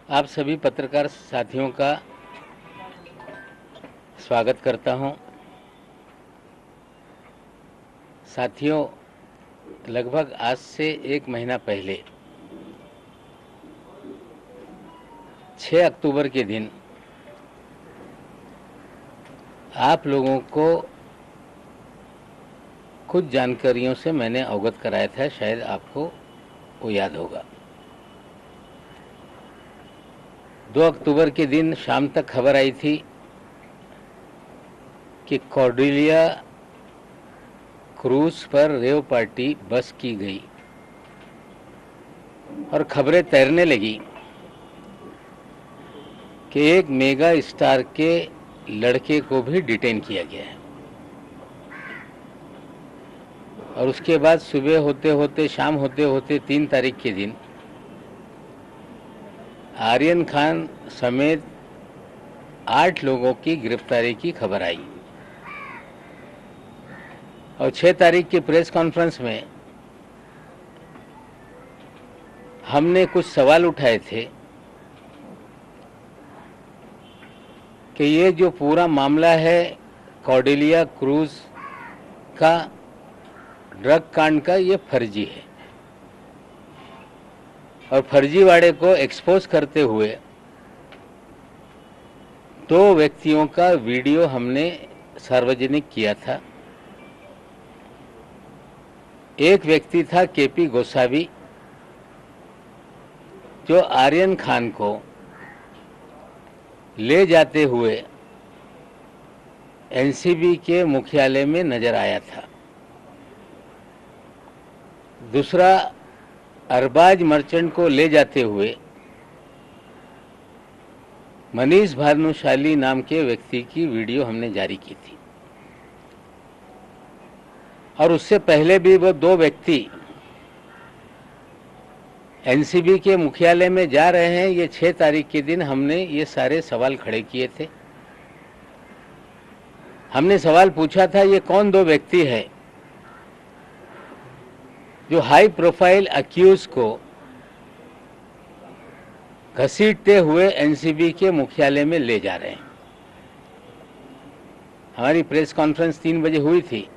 आप सभी पत्रकार साथियों का स्वागत करता हूं। साथियों, लगभग आज से एक महीना पहले 6 अक्टूबर के दिन आप लोगों को कुछ जानकारियों से मैंने अवगत कराया था, शायद आपको वो याद होगा। 2 अक्टूबर के दिन शाम तक खबर आई थी कि कॉर्डेलिया क्रूज पर रेव पार्टी बस की गई और खबरें तैरने लगी कि एक मेगा स्टार के लड़के को भी डिटेन किया गया है। और उसके बाद सुबह होते होते शाम होते होते 3 तारीख के दिन आर्यन खान समेत 8 लोगों की गिरफ्तारी की खबर आई। और 6 तारीख की प्रेस कॉन्फ्रेंस में हमने कुछ सवाल उठाए थे कि ये जो पूरा मामला है कॉर्डेलिया क्रूज का ड्रग कांड का, ये फर्जी है। और फर्जीवाड़े को एक्सपोज करते हुए 2 व्यक्तियों का वीडियो हमने सार्वजनिक किया था। एक व्यक्ति था केपी गोसावी, जो आर्यन खान को ले जाते हुए एनसीबी के मुख्यालय में नजर आया था। दूसरा, अरबाज मर्चेंट को ले जाते हुए मनीष भानुशाली नाम के व्यक्ति की वीडियो हमने जारी की थी। और उससे पहले भी वो 2 व्यक्ति एनसीबी के मुख्यालय में जा रहे हैं, ये 6 तारीख के दिन हमने ये सारे सवाल खड़े किए थे। हमने सवाल पूछा था, ये कौन 2 व्यक्ति है जो हाई प्रोफाइल अक्यूज को घसीटते हुए एनसीबी के मुख्यालय में ले जा रहे हैं। हमारी प्रेस कॉन्फ्रेंस 3 बजे हुई थी।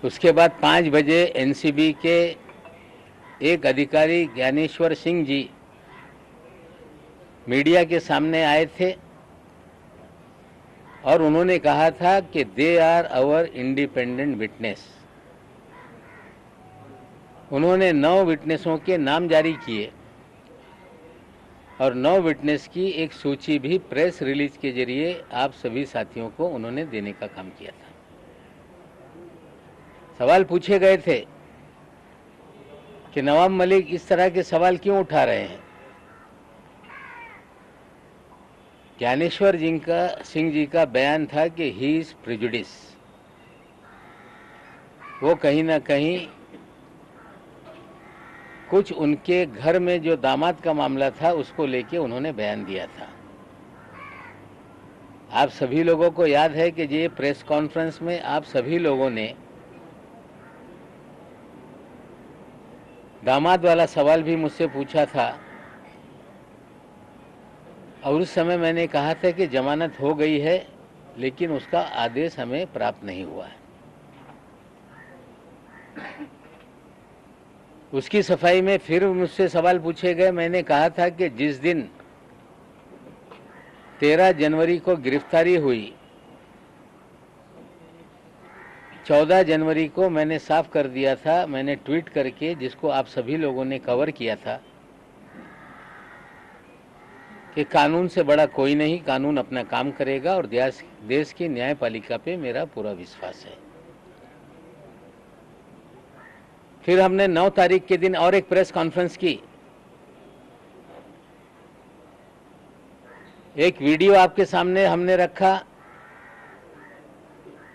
उसके बाद 5 बजे एनसीबी के एक अधिकारी ज्ञानेश्वर सिंह जी मीडिया के सामने आए थे और उन्होंने कहा था कि they are our independent witness. उन्होंने 9 विटनेसों के नाम जारी किए और 9 विटनेस की एक सूची भी प्रेस रिलीज के जरिए आप सभी साथियों को उन्होंने देने का काम किया था। सवाल पूछे गए थे कि नवाब मलिक इस तरह के सवाल क्यों उठा रहे हैं। ज्ञानेश्वर सिंह जी का बयान था कि ही इज प्रेजुडिस। वो कहीं ना कहीं कुछ उनके घर में जो दामाद का मामला था उसको लेके उन्होंने बयान दिया था। आप सभी लोगों को याद है कि ये प्रेस कॉन्फ्रेंस में आप सभी लोगों ने दामाद वाला सवाल भी मुझसे पूछा था और उस समय मैंने कहा था कि जमानत हो गई है, लेकिन उसका आदेश हमें प्राप्त नहीं हुआ है। उसकी सफाई में फिर मुझसे सवाल पूछे गए। मैंने कहा था कि जिस दिन 13 जनवरी को गिरफ्तारी हुई, 14 जनवरी को मैंने साफ कर दिया था, मैंने ट्वीट करके, जिसको आप सभी लोगों ने कवर किया था, कि कानून से बड़ा कोई नहीं, कानून अपना काम करेगा और देश की न्यायपालिका पे मेरा पूरा विश्वास है। फिर हमने 9 तारीख के दिन और एक प्रेस कॉन्फ्रेंस की। एक वीडियो आपके सामने हमने रखा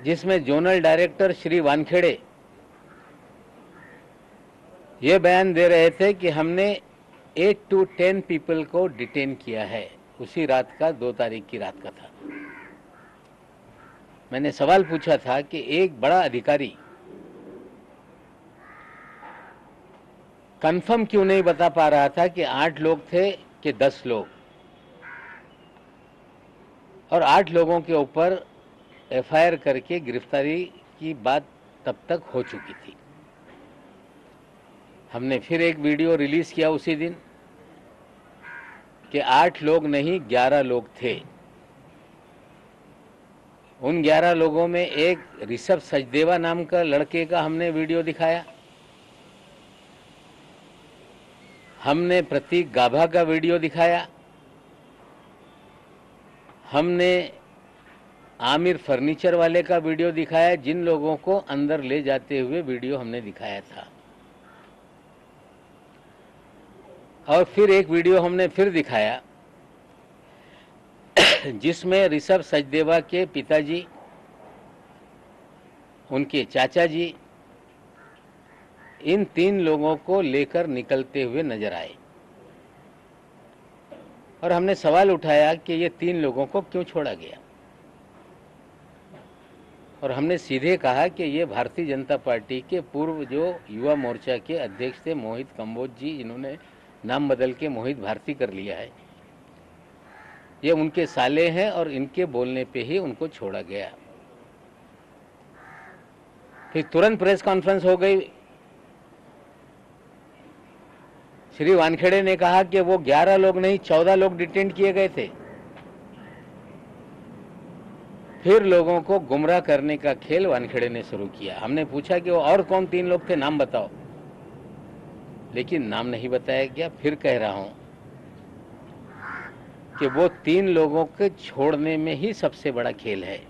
जिसमें जोनल डायरेक्टर श्री वानखेड़े ये बयान दे रहे थे कि हमने 8 to 10 पीपल को डिटेन किया है। उसी रात का 2 तारीख की रात का था। मैंने सवाल पूछा था कि एक बड़ा अधिकारी कंफर्म क्यों नहीं बता पा रहा था कि 8 लोग थे कि 10 लोग, और 8 लोगों के ऊपर एफआईआर करके गिरफ्तारी की बात तब तक हो चुकी थी। हमने फिर एक वीडियो रिलीज किया उसी दिन कि 8 लोग नहीं 11 लोग थे। उन 11 लोगों में एक ऋषभ सचदेवा नाम का लड़के का हमने वीडियो दिखाया, हमने प्रतीक गाभा का वीडियो दिखाया, हमने आमिर फर्नीचर वाले का वीडियो दिखाया, जिन लोगों को अंदर ले जाते हुए वीडियो हमने दिखाया था। और फिर एक वीडियो हमने फिर दिखाया जिसमें ऋषभ सचदेवा के पिताजी, उनके चाचा जी, इन 3 लोगों को लेकर निकलते हुए नजर आए। और हमने सवाल उठाया कि ये 3 लोगों को क्यों छोड़ा गया, और हमने सीधे कहा कि ये भारतीय जनता पार्टी के पूर्व जो युवा मोर्चा के अध्यक्ष थे मोहित कंबोज जी, जिन्होंने नाम बदल के मोहित भारती कर लिया है, ये उनके साले हैं और इनके बोलने पे ही उनको छोड़ा गया। फिर तुरंत प्रेस कॉन्फ्रेंस हो गई। श्री वानखेड़े ने कहा कि वो 11 लोग नहीं 14 लोग डिटेंट किए गए थे। फिर लोगों को गुमराह करने का खेल वानखेड़े ने शुरू किया। हमने पूछा कि वो और कौन 3 लोग थे, नाम बताओ, लेकिन नाम नहीं बताया गया। फिर कह रहा हूं कि वो 3 लोगों के छोड़ने में ही सबसे बड़ा खेल है।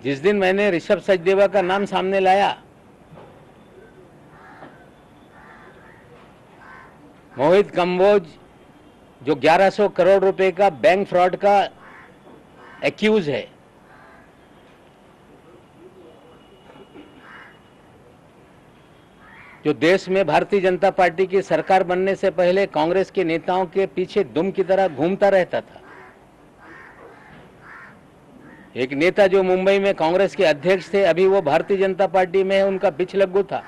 जिस दिन मैंने ऋषभ सचदेवा का नाम सामने लाया, मोहित कंबोज जो 1100 करोड़ रुपए का बैंक फ्रॉड का एक्यूज है, जो देश में भारतीय जनता पार्टी की सरकार बनने से पहले कांग्रेस के नेताओं के पीछे दुम की तरह घूमता रहता था, एक नेता जो मुंबई में कांग्रेस के अध्यक्ष थे, अभी वो भारतीय जनता पार्टी में है, उनका पिछलग्गू था।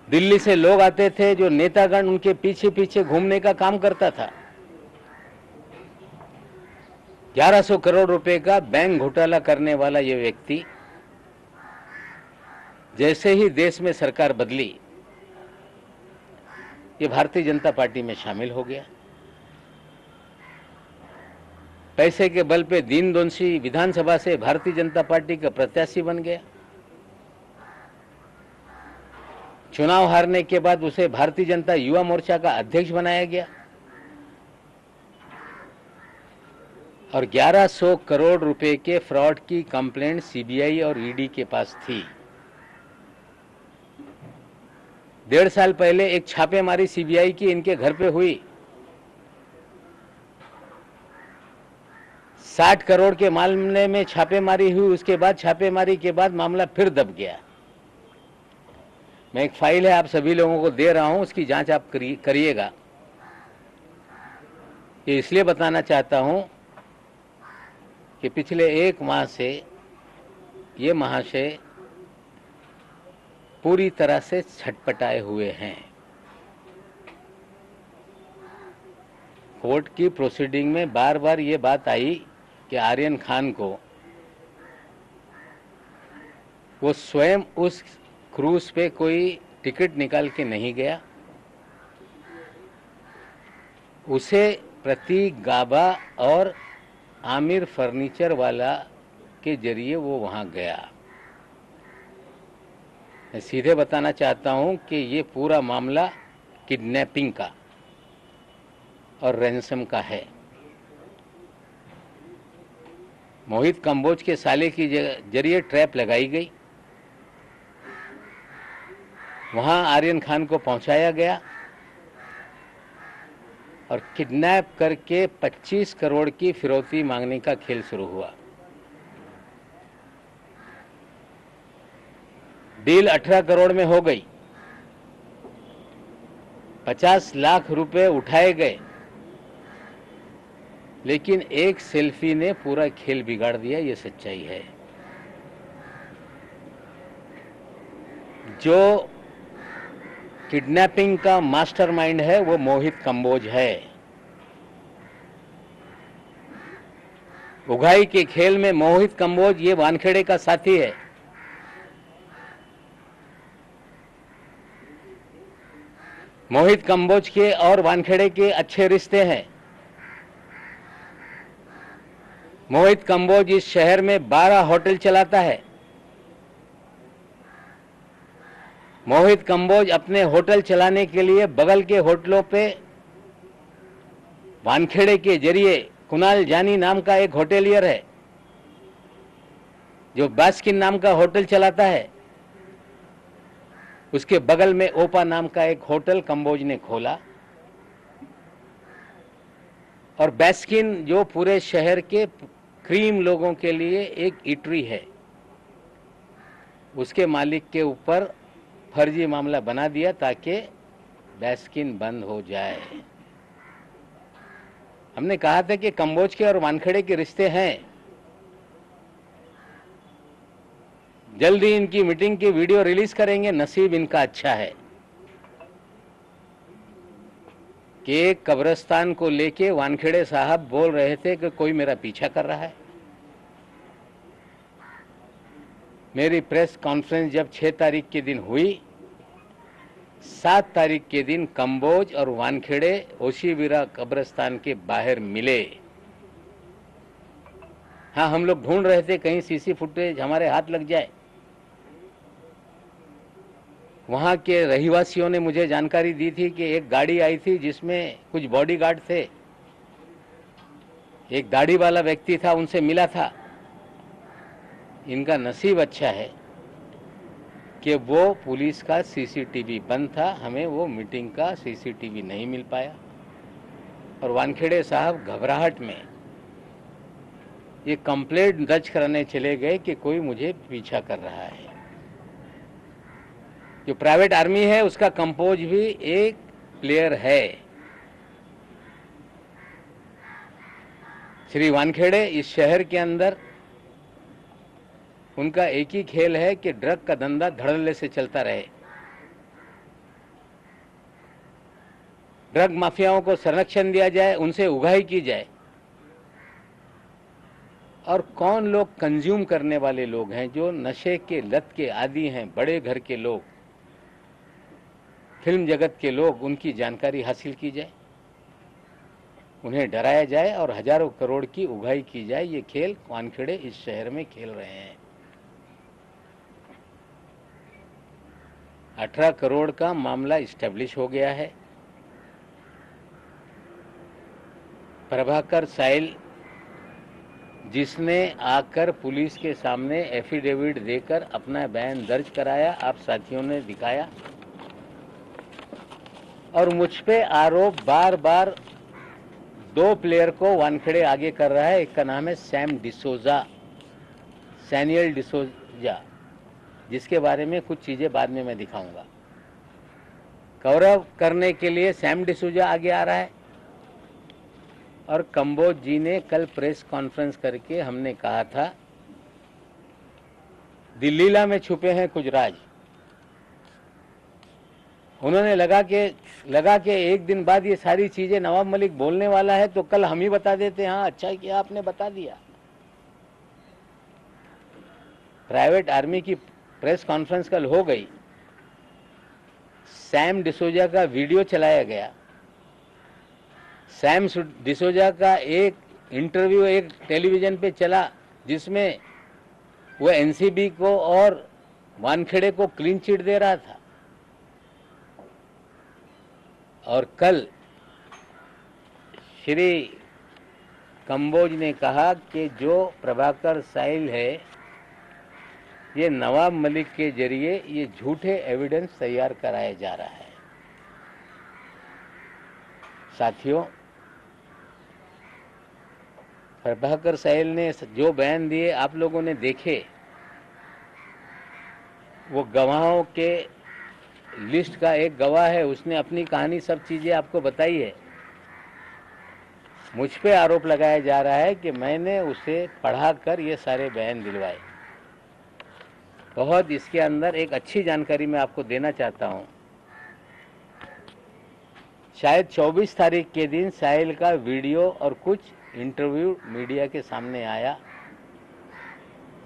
दिल्ली से लोग आते थे, जो नेतागण उनके पीछे पीछे घूमने का काम करता था। 1100 करोड़ रुपए का बैंक घोटाला करने वाला ये व्यक्ति जैसे ही देश में सरकार बदली, ये भारतीय जनता पार्टी में शामिल हो गया। पैसे के बल पे दीन-दोषी विधानसभा से भारतीय जनता पार्टी का प्रत्याशी बन गया। चुनाव हारने के बाद उसे भारतीय जनता युवा मोर्चा का अध्यक्ष बनाया गया और 1100 करोड़ रुपए के फ्रॉड की कंप्लेंट सीबीआई और ईडी के पास थी। 1.5 साल पहले एक छापेमारी सीबीआई की इनके घर पे हुई। 60 करोड़ के मामले में छापेमारी हुई। उसके बाद छापेमारी के बाद मामला फिर दब गया। मैं एक फाइल है आप सभी लोगों को दे रहा हूं, उसकी जांच आप करिएगा। ये इसलिए बताना चाहता हूं कि पिछले 1 माह से ये महाशय पूरी तरह से छटपटाए हुए हैं। कोर्ट की प्रोसीडिंग में बार बार ये बात आई कि आर्यन खान को वो स्वयं उस क्रूज पे कोई टिकट निकाल के नहीं गया, उसे प्रतीक गाबा और आमिर फर्नीचर वाला के जरिए वो वहां गया। मैं सीधे बताना चाहता हूं कि ये पूरा मामला किडनैपिंग का और रैंसम का है। मोहित कंबोज के साले की जरिए ट्रैप लगाई गई, वहां आर्यन खान को पहुंचाया गया और किडनैप करके 25 करोड़ की फिरौती मांगने का खेल शुरू हुआ। डील 18 करोड़ में हो गई। 50 लाख रुपए उठाए गए लेकिन एक सेल्फी ने पूरा खेल बिगाड़ दिया, ये सच्चाई है। जो किडनैपिंग का मास्टरमाइंड है वो मोहित कंबोज है। उगाई के खेल में मोहित कंबोज ये वानखेड़े का साथी है। मोहित कंबोज के और वानखेड़े के अच्छे रिश्ते हैं। मोहित कंबोज इस शहर में 12 होटल चलाता है। मोहित कंबोज अपने होटल चलाने के लिए बगल के होटलों पे वानखेड़े के जरिए कुणाल जानी नाम का एक होटेलियर है जो बास्किन नाम का होटल चलाता है। उसके बगल में ओपा नाम का एक होटल कंबोज ने खोला। और बास्किन जो पूरे शहर के क्रीम लोगों के लिए एक इटरी है, उसके मालिक के ऊपर फर्जी मामला बना दिया ताकि बास्किन बंद हो जाए। हमने कहा था कि कंबोज के और वानखेड़े के रिश्ते हैं। जल्दी इनकी मीटिंग की वीडियो रिलीज करेंगे। नसीब इनका अच्छा है कि एक कब्रिस्तान को लेके वानखेड़े साहब बोल रहे थे कि कोई मेरा पीछा कर रहा है। मेरी प्रेस कॉन्फ्रेंस जब 6 तारीख के दिन हुई, 7 तारीख के दिन कंबोज और वानखेड़े ओशीवीरा कब्रिस्तान के बाहर मिले। हाँ, हम लोग ढूंढ रहे थे कहीं सीसी फुटेज हमारे हाथ लग जाए। वहां के रहिवासियों ने मुझे जानकारी दी थी कि एक गाड़ी आई थी जिसमें कुछ बॉडीगार्ड थे। एक दाढ़ी वाला व्यक्ति था, उनसे मिला था। इनका नसीब अच्छा है कि वो पुलिस का सीसीटीवी बंद था, हमें वो मीटिंग का सीसीटीवी नहीं मिल पाया। और वानखेड़े साहब घबराहट में ये कंप्लेंट दर्ज कराने चले गए कि कोई मुझे पीछा कर रहा है। जो प्राइवेट आर्मी है उसका कंपोज भी एक प्लेयर है। श्री वानखेड़े इस शहर के अंदर उनका एक ही खेल है कि ड्रग का धंधा धड़ल्ले से चलता रहे। ड्रग माफियाओं को संरक्षण दिया जाए, उनसे उगाही की जाए। और कौन लोग कंज्यूम करने वाले लोग हैं, जो नशे के लत के आदी हैं, बड़े घर के लोग, फिल्म जगत के लोग, उनकी जानकारी हासिल की जाए, उन्हें डराया जाए और हजारों करोड़ की उगाही की जाए। ये खेल वानखेड़े इस शहर में खेल रहे हैं। 18 करोड़ का मामला इस्टेब्लिश हो गया है। प्रभाकर साइल जिसने आकर पुलिस के सामने एफिडेविट देकर अपना बयान दर्ज कराया, आप साथियों ने दिखाया। और मुझ पे आरोप बार बार 2 प्लेयर को वानखेड़े आगे कर रहा है। एक का नाम है सैम डिसोजा, सैनियल डिसोजा, जिसके बारे में कुछ चीजें बाद में मैं दिखाऊंगा। गौरव करने के लिए सैम डिसोजा आगे आ रहा है। और कंबोज जी ने कल प्रेस कॉन्फ्रेंस करके हमने कहा था दिल्लीला में छुपे हैं कुछ राज। उन्होंने लगा के एक दिन बाद ये सारी चीजें नवाब मलिक बोलने वाला है तो कल हम ही बता देते। हाँ, अच्छा किया आपने बता दिया। प्राइवेट आर्मी की प्रेस कॉन्फ्रेंस कल हो गई। सैम डिसोजा का वीडियो चलाया गया। सैम डिसोजा का एक इंटरव्यू एक टेलीविजन पे चला जिसमें वो एनसीबी को और वानखेड़े को क्लीन चिट दे रहा था। और कल श्री कंबोज ने कहा कि जो प्रभाकर साइल है, ये नवाब मलिक के जरिए ये झूठे एविडेंस तैयार कराया जा रहा है। साथियों, प्रभाकर साहिल ने जो बयान दिए आप लोगों ने देखे। वो गवाहों के लिस्ट का एक गवाह है, उसने अपनी कहानी सब चीजें आपको बताई है। मुझ पे आरोप लगाया जा रहा है कि मैंने उसे पढ़ाकर ये सारे बयान दिलवाए। बहुत इसके अंदर एक अच्छी जानकारी मैं आपको देना चाहता हूँ। शायद 24 तारीख के दिन साहिल का वीडियो और कुछ इंटरव्यू मीडिया के सामने आया,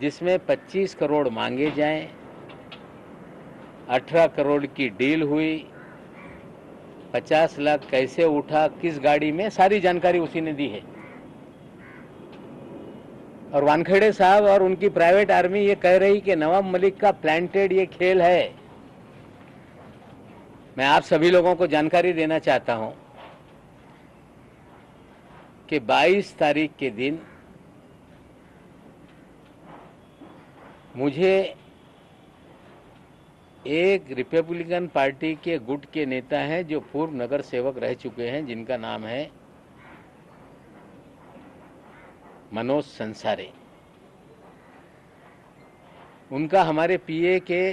जिसमें 25 करोड़ मांगे जाएं, 18 करोड़ की डील हुई, 50 लाख कैसे उठा, किस गाड़ी में, सारी जानकारी उसी ने दी है। और वानखेड़े साहब और उनकी प्राइवेट आर्मी ये कह रही कि नवाब मलिक का प्लांटेड ये खेल है। मैं आप सभी लोगों को जानकारी देना चाहता हूं कि 22 तारीख के दिन मुझे एक रिपब्लिकन पार्टी के गुट के नेता हैं जो पूर्व नगर सेवक रह चुके हैं, जिनका नाम है मनोज संसारे, उनका हमारे पीए के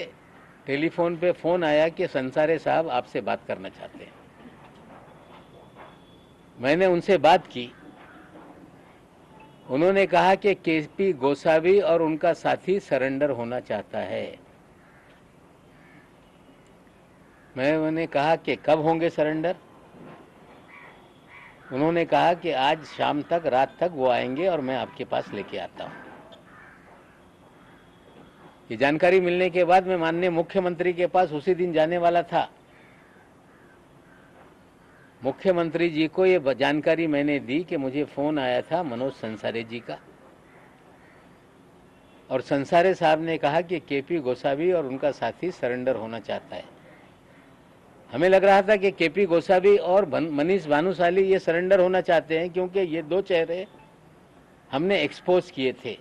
टेलीफोन पे फोन आया कि संसारे साहब आपसे बात करना चाहते हैं। मैंने उनसे बात की। उन्होंने कहा कि केपी गोसावी और उनका साथी सरेंडर होना चाहता है। मैंने कहा कि कब होंगे सरेंडर? उन्होंने कहा कि आज शाम तक, रात तक वो आएंगे और मैं आपके पास लेके आता हूं। ये जानकारी मिलने के बाद मैं माननीय मुख्यमंत्री के पास उसी दिन जाने वाला था। मुख्यमंत्री जी को ये जानकारी मैंने दी कि मुझे फोन आया था मनोज संसारे जी का, और संसारे साहब ने कहा कि केपी गोसावी और उनका साथी सरेंडर होना चाहता है। हमें लग रहा था कि केपी गोसावी और मनीष भानुशाली ये सरेंडर होना चाहते हैं, क्योंकि ये दो चेहरे हमने एक्सपोज किए थे।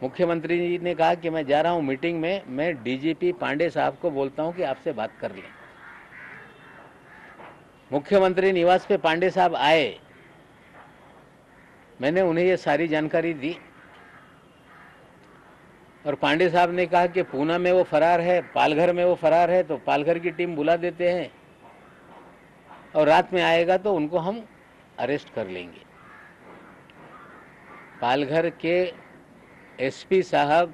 मुख्यमंत्री जी ने कहा कि मैं जा रहा हूं मीटिंग में, मैं डीजीपी पांडे साहब को बोलता हूं कि आपसे बात कर लें। मुख्यमंत्री निवास पे पांडे साहब आए, मैंने उन्हें ये सारी जानकारी दी और पांडे साहब ने कहा कि पूना में वो फरार है, पालघर में वो फरार है, तो पालघर की टीम बुला देते हैं और रात में आएगा तो उनको हम अरेस्ट कर लेंगे। पालघर के एसपी साहब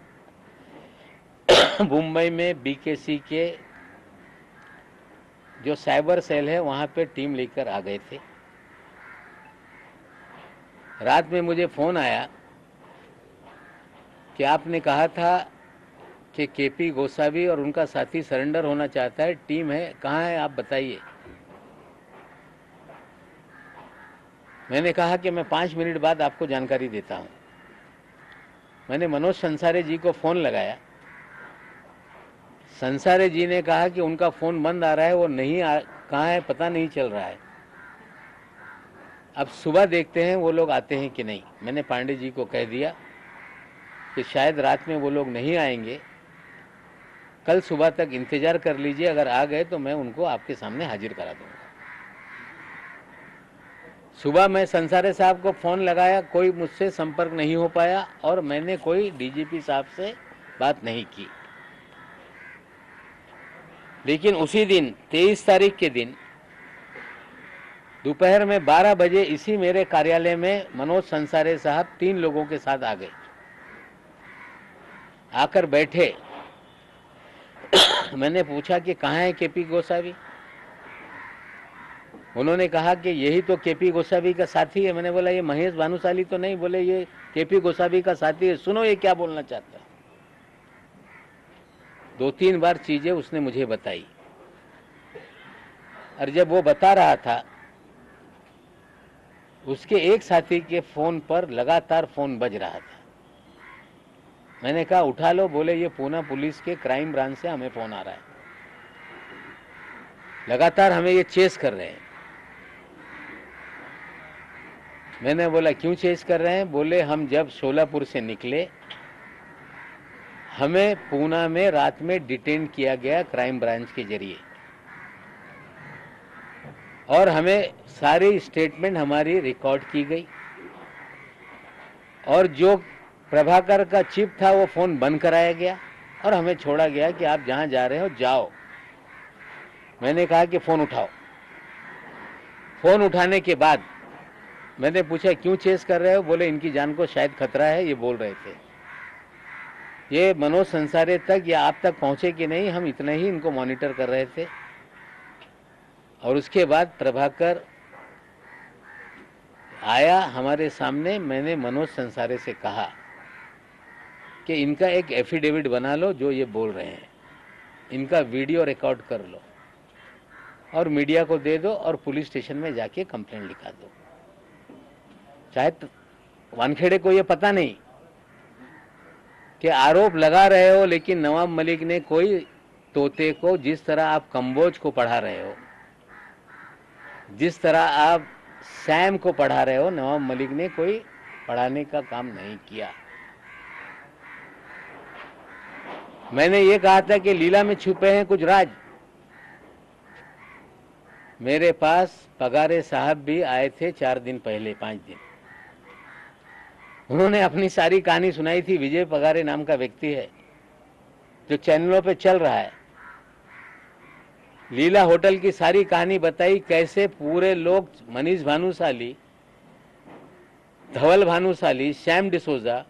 मुंबई में बीकेसी के जो साइबर सेल है वहां पे टीम लेकर आ गए थे। रात में मुझे फोन आया कि आपने कहा था कि केपी गोसावी और उनका साथी सरेंडर होना चाहता है, टीम है, कहाँ है आप बताइए। मैंने कहा कि मैं 5 मिनट बाद आपको जानकारी देता हूं। मैंने मनोज संसारे जी को फोन लगाया। संसारे जी ने कहा कि उनका फोन बंद आ रहा है, वो नहीं कहाँ है पता नहीं चल रहा है, अब सुबह देखते हैं वो लोग आते हैं कि नहीं। मैंने पांडे जी को कह दिया कि शायद रात में वो लोग नहीं आएंगे, कल सुबह तक इंतजार कर लीजिए, अगर आ गए तो मैं उनको आपके सामने हाजिर करा दूंगा। सुबह मैं संसारे साहब को फोन लगाया, कोई मुझसे संपर्क नहीं हो पाया और मैंने कोई डीजीपी साहब से बात नहीं की। लेकिन उसी दिन 23 तारीख के दिन दोपहर में 12 बजे इसी मेरे कार्यालय में मनोज संसारे साहब 3 लोगों के साथ आ गए, आकर बैठे। मैंने पूछा कि कहाँ है केपी गोसावी? उन्होंने कहा कि यही तो केपी गोसावी का साथी है। मैंने बोला ये महेश भानुशाली तो नहीं? बोले ये केपी गोसावी का साथी है। सुनो ये क्या बोलना चाहता है। 2-3 बार चीजें उसने मुझे बताई और जब वो बता रहा था उसके एक साथी के फोन पर लगातार फोन बज रहा था। मैंने कहा उठा लो। बोले ये पूना पुलिस के क्राइम ब्रांच से हमें फोन आ रहा है, लगातार हमें ये चेस कर रहे हैं। मैंने बोला क्यों चेस कर रहे हैं? बोले हम जब शोलापुर से निकले, हमें पूना में रात में डिटेन किया गया क्राइम ब्रांच के जरिए और हमें सारी स्टेटमेंट हमारी रिकॉर्ड की गई और जो प्रभाकर का चिप था वो फोन बंद कराया गया और हमें छोड़ा गया कि आप जहां जा रहे हो जाओ। मैंने कहा कि फोन उठाओ। फोन उठाने के बाद मैंने पूछा क्यों चेस कर रहे हो, बोले इनकी जान को शायद खतरा है, ये बोल रहे थे। ये मनोज संसारे तक या आप तक पहुंचे कि नहीं, हम इतना ही इनको मॉनिटर कर रहे थे। और उसके बाद प्रभाकर आया हमारे सामने, मैंने मनोज संसारे से कहा कि इनका एक एफिडेविट बना लो, जो ये बोल रहे हैं इनका वीडियो रिकॉर्ड कर लो और मीडिया को दे दो और पुलिस स्टेशन में जाके कंप्लेंट लिखा दो। शायद वानखेड़े को ये पता नहीं कि आरोप लगा रहे हो, लेकिन नवाब मलिक ने कोई तोते को, जिस तरह आप कंबोज को पढ़ा रहे हो, जिस तरह आप सैम को पढ़ा रहे हो, नवाब मलिक ने कोई पढ़ाने का काम नहीं किया। मैंने ये कहा था कि लीला में छुपे हैं कुछ राज। मेरे पास पगारे साहब भी आए थे 4 दिन पहले, 5 दिन। उन्होंने अपनी सारी कहानी सुनाई थी। विजय पगारे नाम का व्यक्ति है जो चैनलों पे चल रहा है। लीला होटल की सारी कहानी बताई, कैसे पूरे लोग, मनीष भानुशाली, धवल भानुशाली, श्याम डिसोजा,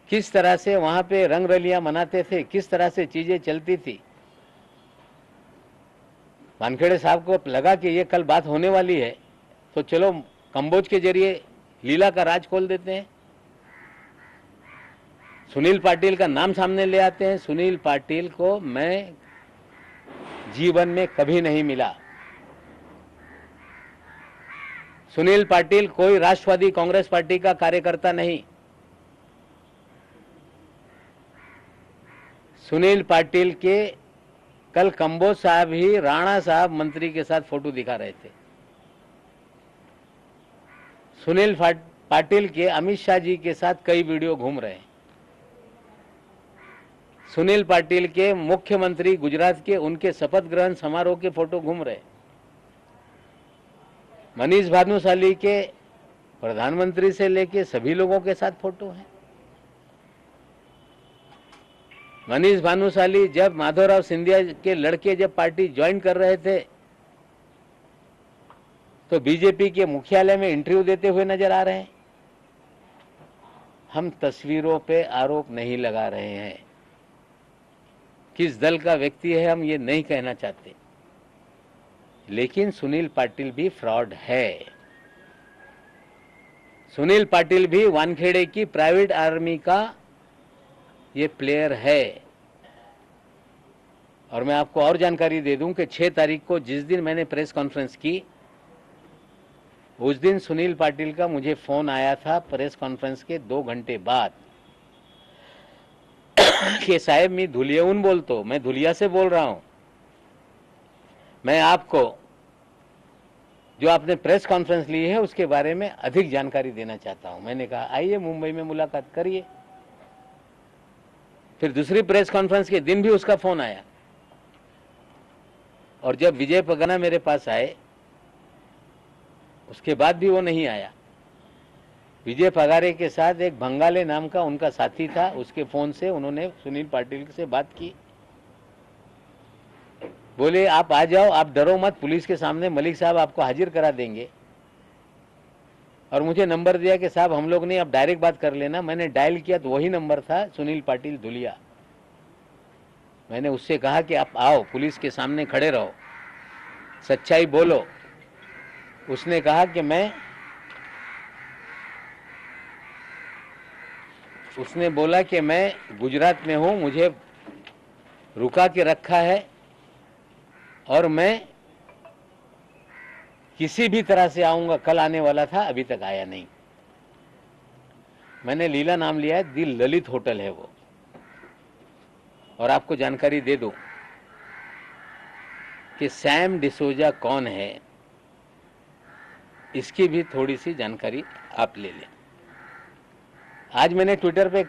किस तरह से वहां पे रंग रलियां मनाते थे, किस तरह से चीजें चलती थी। वानखेड़े साहब को लगा कि ये कल बात होने वाली है, तो चलो कंबोज के जरिए लीला का राज खोल देते हैं। सुनील पाटिल का नाम सामने ले आते हैं। सुनील पाटिल को मैं जीवन में कभी नहीं मिला। सुनील पाटिल कोई राष्ट्रवादी कांग्रेस पार्टी का कार्यकर्ता नहीं। सुनील पाटिल के कल कंबोज साहब ही राणा साहब मंत्री के साथ फोटो दिखा रहे थे। सुनील पाटिल के अमित शाह जी के साथ कई वीडियो घूम रहे हैं। सुनील पाटिल के मुख्यमंत्री गुजरात के, उनके शपथ ग्रहण समारोह के फोटो घूम रहे। मनीष भानुशाली के प्रधानमंत्री से लेके सभी लोगों के साथ फोटो है। मनीष भानुशाली जब माधवराव सिंधिया के लड़के जब पार्टी ज्वाइन कर रहे थे, तो बीजेपी के मुख्यालय में इंटरव्यू देते हुए नजर आ रहे हैं। हम तस्वीरों पे आरोप नहीं लगा रहे हैं। किस दल का व्यक्ति है हम ये नहीं कहना चाहते, लेकिन सुनील पाटिल भी फ्रॉड है। सुनील पाटिल भी वानखेड़े की प्राइवेट आर्मी का ये प्लेयर है। और मैं आपको और जानकारी दे दूं कि 6 तारीख को जिस दिन मैंने प्रेस कॉन्फ्रेंस की, उस दिन सुनील पाटिल का मुझे फोन आया था प्रेस कॉन्फ्रेंस के 2 घंटे बाद कि साहब मैं धुलियाऊन बोलतो, मैं धुलिया से बोल रहा हूं, मैं आपको जो आपने प्रेस कॉन्फ्रेंस ली है उसके बारे में अधिक जानकारी देना चाहता हूं। मैंने कहा आइए मुंबई में मुलाकात करिए। फिर दूसरी प्रेस कॉन्फ्रेंस के दिन भी उसका फोन आया। और जब विजय पगना मेरे पास आए, उसके बाद भी वो नहीं आया। विजय पगारे के साथ एक भंगाले नाम का उनका साथी था, उसके फोन से उन्होंने सुनील पाटिल से बात की। बोले आप आ जाओ, आप डरो मत, पुलिस के सामने मलिक साहब आपको हाजिर करा देंगे। और मुझे नंबर दिया कि साहब हम लोग नहीं, आप डायरेक्ट बात कर लेना। मैंने डायल किया तो वही नंबर था, सुनील पाटिल धुलिया। मैंने उससे कहा कि आप आओ, पुलिस के सामने खड़े रहो, सच्चाई बोलो। उसने कहा कि उसने बोला कि मैं गुजरात में हूं, मुझे रुका के रखा है और मैं किसी भी तरह से आऊंगा। कल आने वाला था, अभी तक आया नहीं। मैंने लीला नाम लिया है, दी ललित होटल है वो। और आपको जानकारी दे दूं कि सैम डिसोजा कौन है, इसकी भी थोड़ी सी जानकारी आप ले लें। आज मैंने ट्विटर पे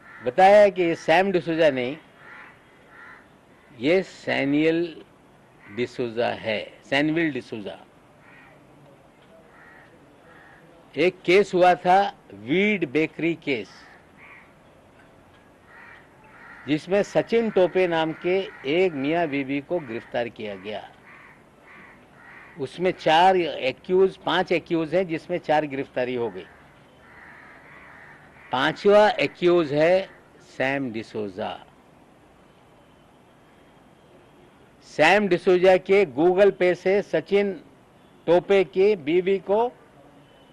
बताया है कि ये सैम डिसोजा नहीं, ये सैनियल डिसोजा है, सैनविल डिसोजा। एक केस हुआ था, वीड बेकरी केस, जिसमें सचिन टोपे नाम के एक मियां बीबी को गिरफ्तार किया गया। उसमें 5 एक्यूज हैं, जिसमें 4 गिरफ्तारी हो गई। 5वां एक्यूज है सैम डिसोजा। सैम डिसोजा के गूगल पे से सचिन टोपे की बीवी को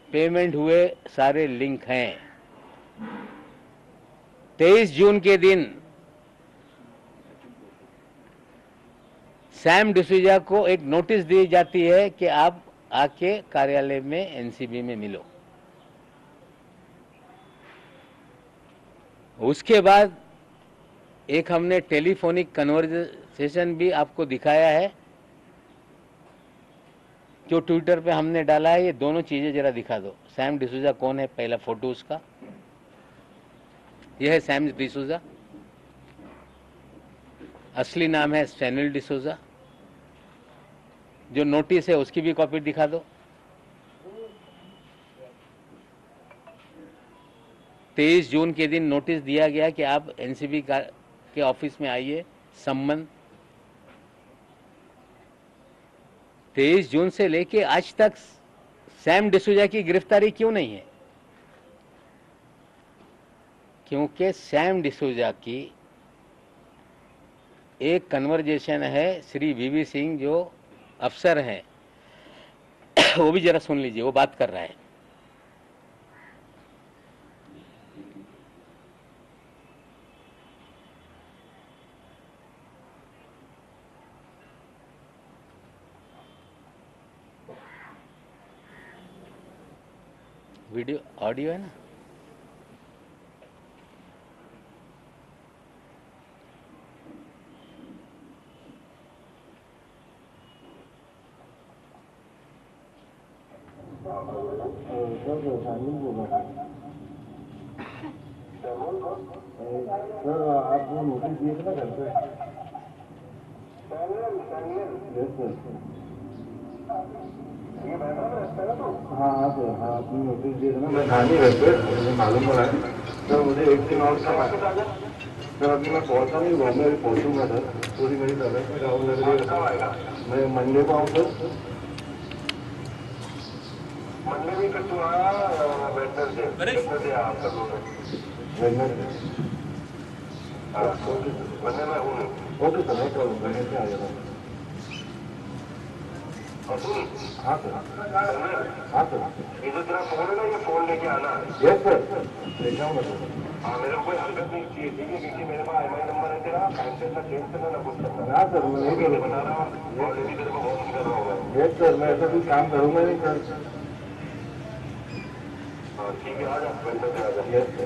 पेमेंट हुए सारे लिंक हैं। 23 जून के दिन सैम डिसूजा को एक नोटिस दी जाती है कि आप आके कार्यालय में एनसीबी में मिलो। उसके बाद एक हमने टेलीफोनिक कन्वर्सेशन भी आपको दिखाया है, जो ट्विटर पे हमने डाला है। ये दोनों चीजें जरा दिखा दो। सैम डिसूजा कौन है, पहला फोटो उसका, यह है सैम डिसूजा। असली नाम है सैमुअल डिसूजा। जो नोटिस है उसकी भी कॉपी दिखा दो। 23 जून के दिन नोटिस दिया गया कि आप एनसीबी के ऑफिस में आइए संबंध। 23 जून से लेके आज तक सैम डिसूजा की गिरफ्तारी क्यों नहीं है? क्योंकि सैम डिसूजा की एक कन्वर्जेशन है श्री वीवी सिंह जो अफसर हैं, वो भी जरा सुन लीजिए, वो बात कर रहा है। वीडियो ऑडियो है ना? सर आप वो नोटिस दिए थे ना घर पे? Yes sir. हाँ सर, हाँ आपने नोटिस दिए थे ना, मैं था नहीं घर पे, मुझे मालूम पड़ा है सर। मुझे 1 दिन और सर अभी मैं पहुँचा नहीं, घर में अभी पहुँचूंगा सर। पूरी मेरी तबीयत में डाउन लग रही है। मैं मंडे को आऊँ सर? मंडे भी कर दूँगा, वेडनेसडे आप कर लो। वेडनेसडे मंडे में हूँ। Okay sir, no problem, Wednesday आ जाता हूँ। हाँ सर, हाँ सर। ये जो तेरा फोन है ना, ये फोन लेके आना। यस सर, लेके आऊँगा सर। हाँ, मेरे को कोई हरकत नहीं चाहिए, ठीक है? क्योंकि मेरे पास IMEI नंबर है तेरा, कैंसिल ना चेंज करना ना कुछ करना। हाँ सर, मैं नहीं करूँगा, बता रहा हूँ, ऑलरेडी तेरे को फोन कर रहा हूँ। यस सर, मैं ऐसा कुछ काम करूँगा नहीं सर। हाँ ठीक है, आ जा, वेडनेसडे आ जा। Yes sir.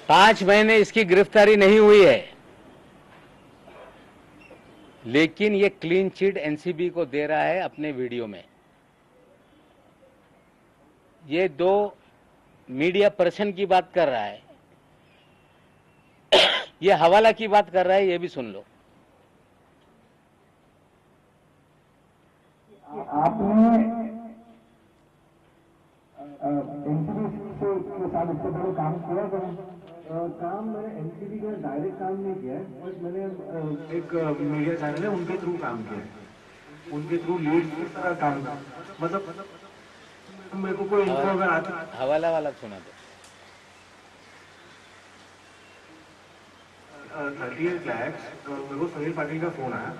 5 महीने इसकी गिरफ्तारी नहीं हुई है, लेकिन ये क्लीन चिट एनसीबी को दे रहा है अपने वीडियो में। ये 2 मीडिया पर्सन की बात कर रहा है, ये हवाला की बात कर रहा है, ये भी सुन लो। आपने एनसीबी के साथ इससे पहले काम किया करें? काम मैंने एनसीबी का डायरेक्ट काम नहीं किया है, बट मैंने एक मीडिया चैनल है उनके थ्रू काम किया है, उनके थ्रू लीड की तरह काम किया। मतलब मेरे को कोई इनको अगर आता हवाला वाला सुना दो। 38 लाख मेरे को सुनील पाटिल का फोन आया,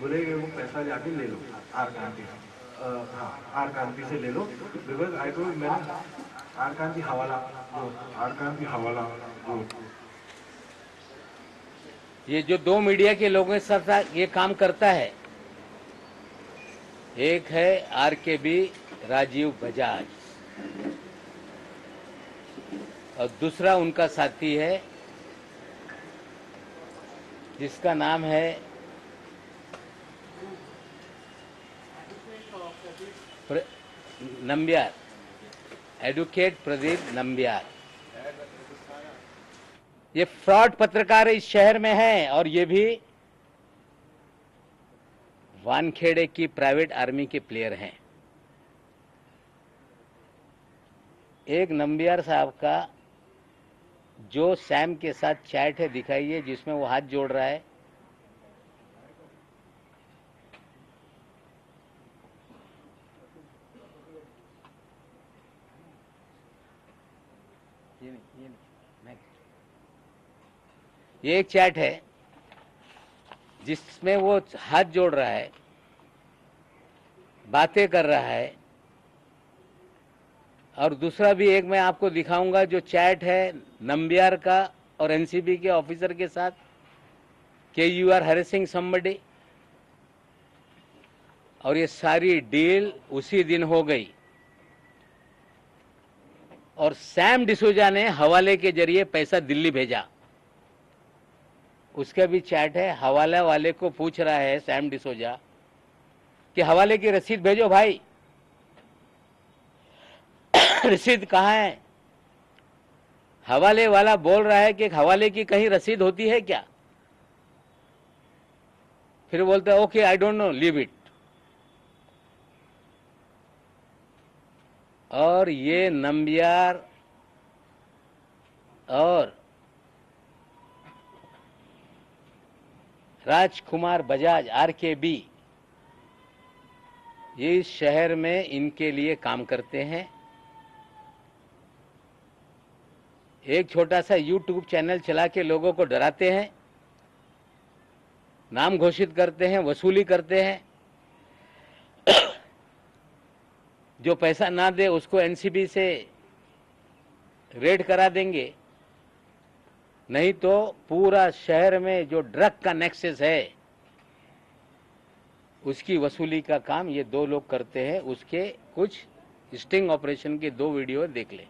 बोले कि वो पैसा जाके ले लो आर कांति से। हाँ, आर कांति से ले लो, बिकॉज आई टोल्ड मैंने आर कांति हवाला दो, आर कांति हवाला दो। ये जो 2 मीडिया के लोगों के साथ ये काम करता है, एक है आरकेबी राजीव बजाज और दूसरा उनका साथी है जिसका नाम है नंबियार, एडवोकेट प्रदीप नंबियार। ये फ्रॉड पत्रकार इस शहर में हैं और ये भी वानखेड़े की प्राइवेट आर्मी के प्लेयर हैं। एक नंबियार साहब का जो सैम के साथ चैट है दिखाइए, जिसमें वो हाथ जोड़ रहा है। ये एक चैट है जिसमें वो हाथ जोड़ रहा है, बातें कर रहा है, और दूसरा भी एक मैं आपको दिखाऊंगा जो चैट है नंबियार का और एनसीबी के ऑफिसर के साथ कि यू आर हैरेसिंग समबडी, और ये सारी डील उसी दिन हो गई। और सैम डिसूजा ने हवाले के जरिए पैसा दिल्ली भेजा, उसका भी चैट है। हवाला वाले को पूछ रहा है सैम डिसूजा कि हवाले की रसीद भेजो भाई, रसीद कहाँ है? हवाले वाला बोल रहा है कि हवाले की कहीं रसीद होती है क्या? फिर बोलता है okay I don't know, leave it. और ये नंबियार और राजकुमार बजाज आरकेबी ये इस शहर में इनके लिए काम करते हैं। एक छोटा सा यूट्यूब चैनल चला के लोगों को डराते हैं, नाम घोषित करते हैं, वसूली करते हैं। जो पैसा ना दे उसको एनसीबी से रेड करा देंगे, नहीं तो पूरा शहर में जो ड्रग का नेक्सस है उसकी वसूली का काम ये दो लोग करते हैं। उसके कुछ स्टिंग ऑपरेशन के 2 वीडियो देख ले।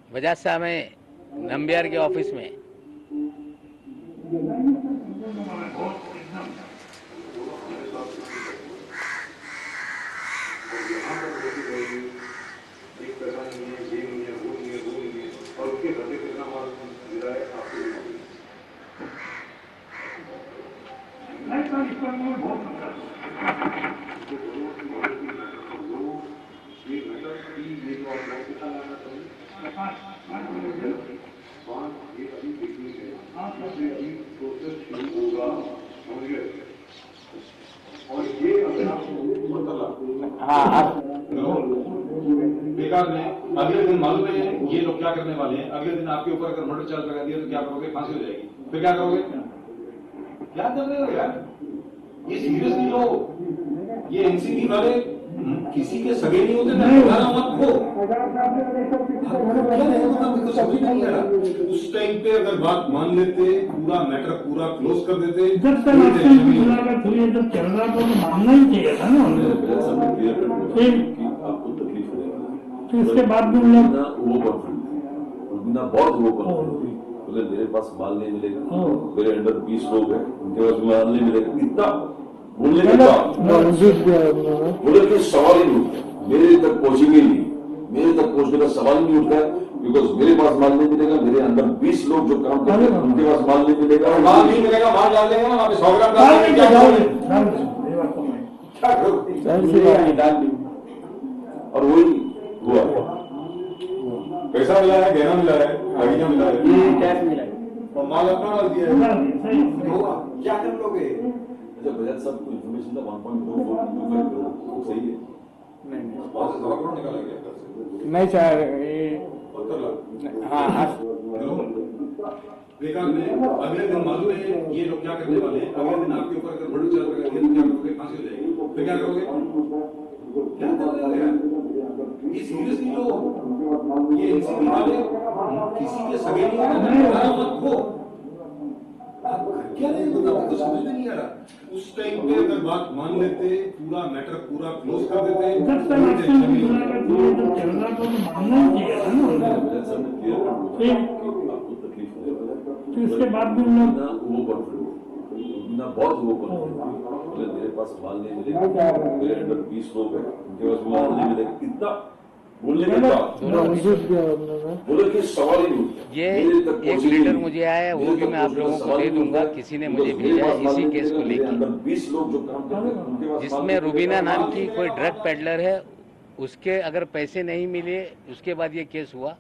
बजाज साहब में नंबियार के ऑफिस में बेकार में अगले दिन मालूम है ये लोग क्या करने वाले हैं। अगले दिन आपके ऊपर अगर मर्डर चार्ज लगा दिया तो क्या करोगे? फांसी हो जाएगी। फिर क्या करोगे? क्या कर रहे हो यार? ये सीरियसली लो। ये एनसीबी वाले किसी के सगे नहीं होते ना, मत हो। तो समझ नहीं आ रहा। उस टाइम पे अगर बात मान लेते, पूरा मैटर पूरा क्लोज कर देते। जब तक जब चल रहा तो मानना ही चाहिए था ना। आपको तकलीफ तो इसके बाद भी हम लोग वो कॉन्फिडेंट बहुत वो कॉन्फिडेंट बोले मेरे पास माल नहीं मिलेगा, मेरे अंडर 20 लोग हैं, उनके पास माल नहीं मिलेगा। इतना बोलने के बाद बोले कि सवाल ही नहीं उठता, मेरे तक पहुंचेंगे नहीं, मेरे तक पहुंचने का सवाल नहीं उठता है। बिकॉज मेरे पास माल नहीं मिलेगा, मेरे अंदर 20 लोग जो काम करते हैं उनके पास माल नहीं मिलेगा। माल नहीं मिलेगा, माल डाल देंगे ना वहाँ पे 100 ग्राम डाल। और वही हुआ। पैसा मिला है, गहना मिला है, गाड़ियां मिला है, ये कैश मिला है और माल अपना डाल दिया है। होगा क्या कर लोगे? अच्छा बजाज साहब को इन्फॉर्मेशन था 1.25 करोड़ सही है? वहाँ से 100 करोड़ निकाला गया। नहीं सर, 70 लाख। हाँ बेकार में अगले दिन मालूम है ये लोग क्या करने वाले हैं। अगले दिन आपके ऊपर अगर मर्डर चार्ज लगा दिया तो क्या करोगे? फांसी हो जाएगी। फिर क्या करोगे? क्या कर रहे हो यार? ये सीरियसली लो। ये एनसीबी वाले किसी के सगे नहीं होते, मत हो। क्या नहीं मतलब तो समझ में नहीं आ रहा। उस टाइम पे अगर बात मान लेते, पूरा मैटर पूरा क्लोज कर देते। जब तक जब चल रहा तो मानना ही चाहिए था ना। बजाज साहब ने क्लियर कर दिया कि आपको तकलीफ होने वाला है। तो इसके बाद भी हम लोग वो कॉन्फिडेंट बहुत वो कॉन्फिडेंट बोले मेरे पास माल नहीं मिलेगा, मेरे अंडर 20 लोग हैं, उनके पास माल नहीं मिलेगा। इतना बोलने के बाद बोले कि सवाल ही नहीं उठता। ये एक लीडर मुझे आया है, वो भी मैं आप लोगों को दे दूंगा। किसी ने मुझे भेजा है इसी केस को लेकर, 20 लोग जो काम करते हैं उनके पास जिसमें रुबीना नाम की कोई ड्रग पेडलर है। उसके अगर पैसे नहीं मिले उसके बाद ये केस हुआ।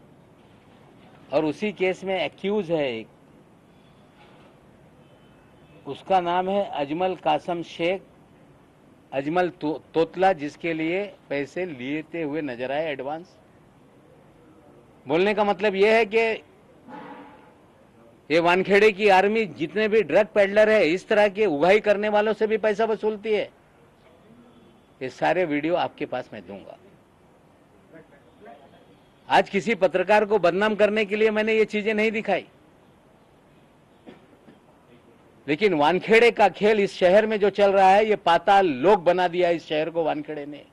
और उसी केस में एक्यूज है एक, उसका नाम है अजमल कासम शेख, अजमल तोतला, जिसके लिए पैसे लेते हुए नजर आए एडवांस। बोलने का मतलब यह है कि ये वानखेड़े की आर्मी जितने भी ड्रग पेडलर है, इस तरह के उगाही करने वालों से भी पैसा वसूलती है। ये सारे वीडियो आपके पास मैं दूंगा। आज किसी पत्रकार को बदनाम करने के लिए मैंने ये चीजें नहीं दिखाई, लेकिन वानखेड़े का खेल इस शहर में जो चल रहा है, ये पाताल लोक बना दिया इस शहर को वानखेड़े ने।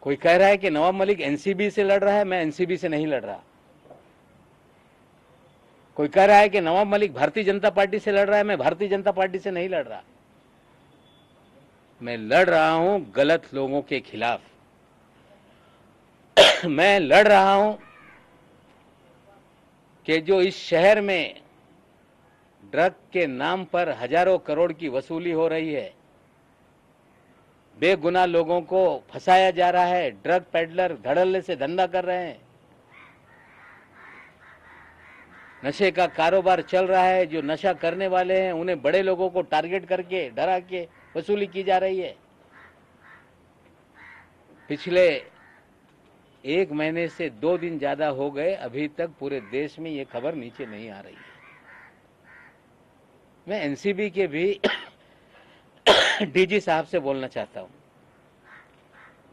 कोई कह रहा है कि नवाब मलिक एनसीबी से लड़ रहा है, मैं एनसीबी से नहीं लड़ रहा। कोई कह रहा है कि नवाब मलिक भारतीय जनता पार्टी से लड़ रहा है, मैं भारतीय जनता पार्टी से नहीं लड़ रहा। मैं लड़ रहा हूं गलत लोगों के खिलाफ। मैं लड़ रहा हूं कि जो इस शहर में ड्रग के नाम पर हजारों करोड़ की वसूली हो रही है, बेगुनाह लोगों को फंसाया जा रहा है, ड्रग पेडलर धड़ल्ले से धंधा कर रहे हैं, नशे का कारोबार चल रहा है। जो नशा करने वाले हैं उन्हें बड़े लोगों को टारगेट करके डरा के वसूली की जा रही है। पिछले 1 महीने से 2 दिन ज्यादा हो गए, अभी तक पूरे देश में ये खबर नीचे नहीं आ रही है। मैं एनसीबी के भी डीजी साहब से बोलना चाहता हूं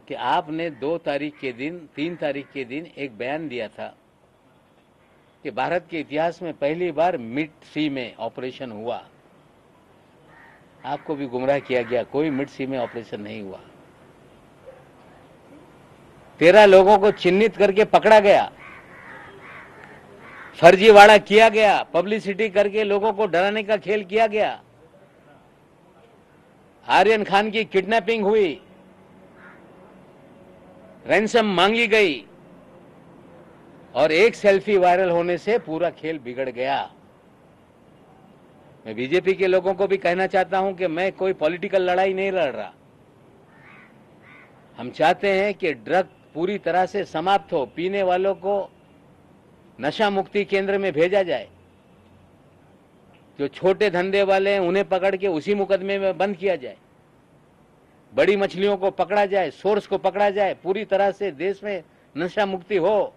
कि आपने 2 तारीख के दिन, 3 तारीख के दिन एक बयान दिया था कि भारत के इतिहास में पहली बार मिड सी में ऑपरेशन हुआ। आपको भी गुमराह किया गया, कोई मिड सी में ऑपरेशन नहीं हुआ। 13 लोगों को चिन्हित करके पकड़ा गया, फर्जीवाड़ा किया गया, पब्लिसिटी करके लोगों को डराने का खेल किया गया। आर्यन खान की किडनैपिंग हुई, रैंसम मांगी गई और एक सेल्फी वायरल होने से पूरा खेल बिगड़ गया। मैं बीजेपी के लोगों को भी कहना चाहता हूं कि मैं कोई पॉलिटिकल लड़ाई नहीं लड़ रहा। हम चाहते हैं कि ड्रग पूरी तरह से समाप्त हो, पीने वालों को नशा मुक्ति केंद्र में भेजा जाए, जो छोटे धंधे वाले हैं उन्हें पकड़ के उसी मुकदमे में बंद किया जाए, बड़ी मछलियों को पकड़ा जाए, सोर्स को पकड़ा जाए, पूरी तरह से देश में नशा मुक्ति हो।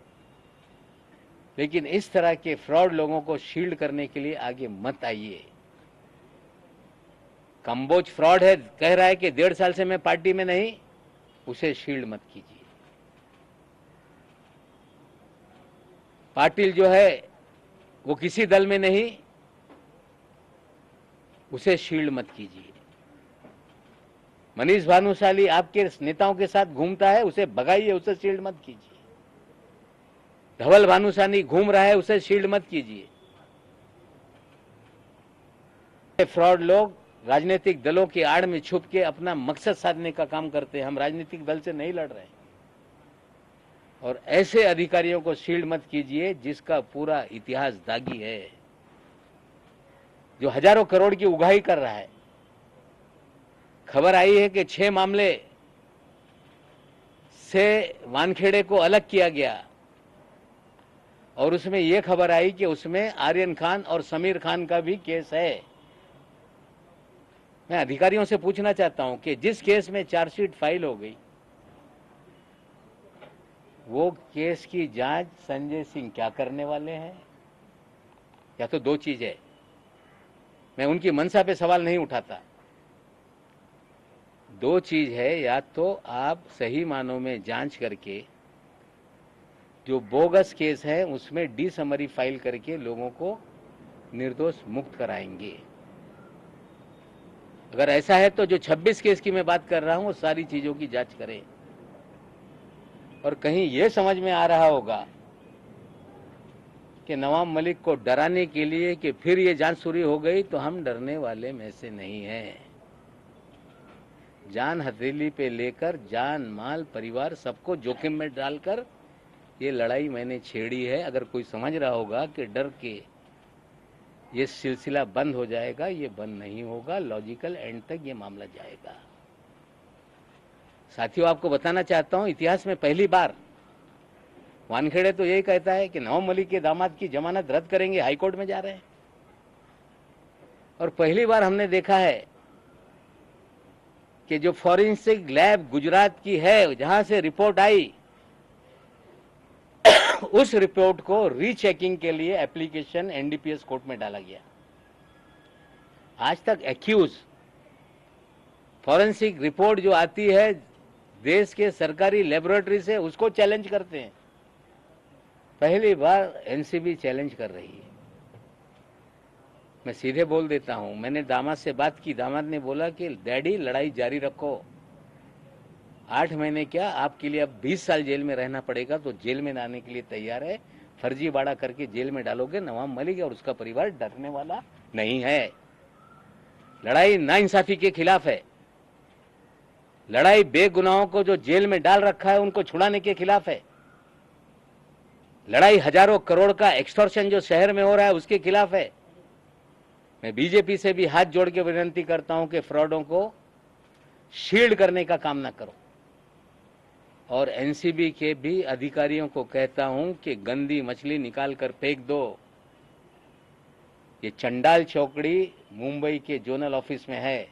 लेकिन इस तरह के फ्रॉड लोगों को शील्ड करने के लिए आगे मत आइए। कंबोज फ्रॉड है, कह रहा है कि 1.5 साल से मैं पार्टी में नहीं, उसे शील्ड मत कीजिए। पाटिल जो है वो किसी दल में नहीं, उसे शील्ड मत कीजिए। मनीष भानुशाली आपके नेताओं के साथ घूमता है, उसे भगाइए, उसे शील्ड मत कीजिए। धवल भानुशाली घूम रहा है, उसे शील्ड मत कीजिए। फ्रॉड लोग राजनीतिक दलों की आड़ में छुप के अपना मकसद साधने का काम करते हैं। हम राजनीतिक दल से नहीं लड़ रहे हैं। और ऐसे अधिकारियों को शील्ड मत कीजिए जिसका पूरा इतिहास दागी है, जो हजारों करोड़ की उगाही कर रहा है। खबर आई है कि 6 मामले से वानखेड़े को अलग किया गया और उसमें यह खबर आई कि उसमें आर्यन खान और समीर खान का भी केस है। मैं अधिकारियों से पूछना चाहता हूं कि जिस केस में चार्जशीट फाइल हो गई, वो केस की जांच संजय सिंह क्या करने वाले हैं? या तो 2 चीज है, मैं उनकी मंशा पे सवाल नहीं उठाता। 2 चीज है, या तो आप सही मानों में जांच करके जो बोगस केस है उसमें डी समरी फाइल करके लोगों को निर्दोष मुक्त कराएंगे। अगर ऐसा है तो जो 26 केस की मैं बात कर रहा हूं वो सारी चीजों की जांच करें। और कहीं यह समझ में आ रहा होगा कि नवाब मलिक को डराने के लिए कि फिर ये जांच शुरू हो गई, तो हम डरने वाले में से नहीं हैं। जान हथेली पे लेकर जान, माल, परिवार सबको जोखिम में डालकर ये लड़ाई मैंने छेड़ी है। अगर कोई समझ रहा होगा कि डर के ये सिलसिला बंद हो जाएगा, ये बंद नहीं होगा। लॉजिकल एंड तक ये मामला जाएगा। साथियों, आपको बताना चाहता हूं, इतिहास में पहली बार वानखेड़े तो यही कहता है कि नवाब मलिक के दामाद की जमानत रद्द करेंगे, हाईकोर्ट में जा रहे हैं। और पहली बार हमने देखा है कि जो फॉरेंसिक लैब गुजरात की है, जहां से रिपोर्ट आई, उस रिपोर्ट को रीचेकिंग के लिए एप्लीकेशन एनडीपीएस कोर्ट में डाला गया। आज तक एक्यूज फॉरेंसिक रिपोर्ट जो आती है देश के सरकारी लेबोरेटरी से, उसको चैलेंज करते हैं। पहली बार एनसीबी चैलेंज कर रही है। मैं सीधे बोल देता हूं, मैंने दामाद से बात की, दामाद ने बोला कि डैडी लड़ाई जारी रखो, 8 महीने क्या आपके लिए अब 20 साल जेल में रहना पड़ेगा, तो जेल में आने के लिए तैयार है। फर्जीवाड़ा करके जेल में डालोगे, नवाब मलिक और उसका परिवार डरने वाला नहीं है। लड़ाई नाइंसाफी के खिलाफ है, लड़ाई बेगुनाहों को जो जेल में डाल रखा है उनको छुड़ाने के खिलाफ है, लड़ाई हजारों करोड़ का एक्सटॉर्शन जो शहर में हो रहा है उसके खिलाफ है। मैं बीजेपी से भी हाथ जोड़ के विनती करता हूं कि फ्रॉडों को शील्ड करने का काम ना करो, और एनसीबी के भी अधिकारियों को कहता हूं कि गंदी मछली निकाल कर फेंक दो। ये चंडाल चौकड़ी मुंबई के जोनल ऑफिस में है।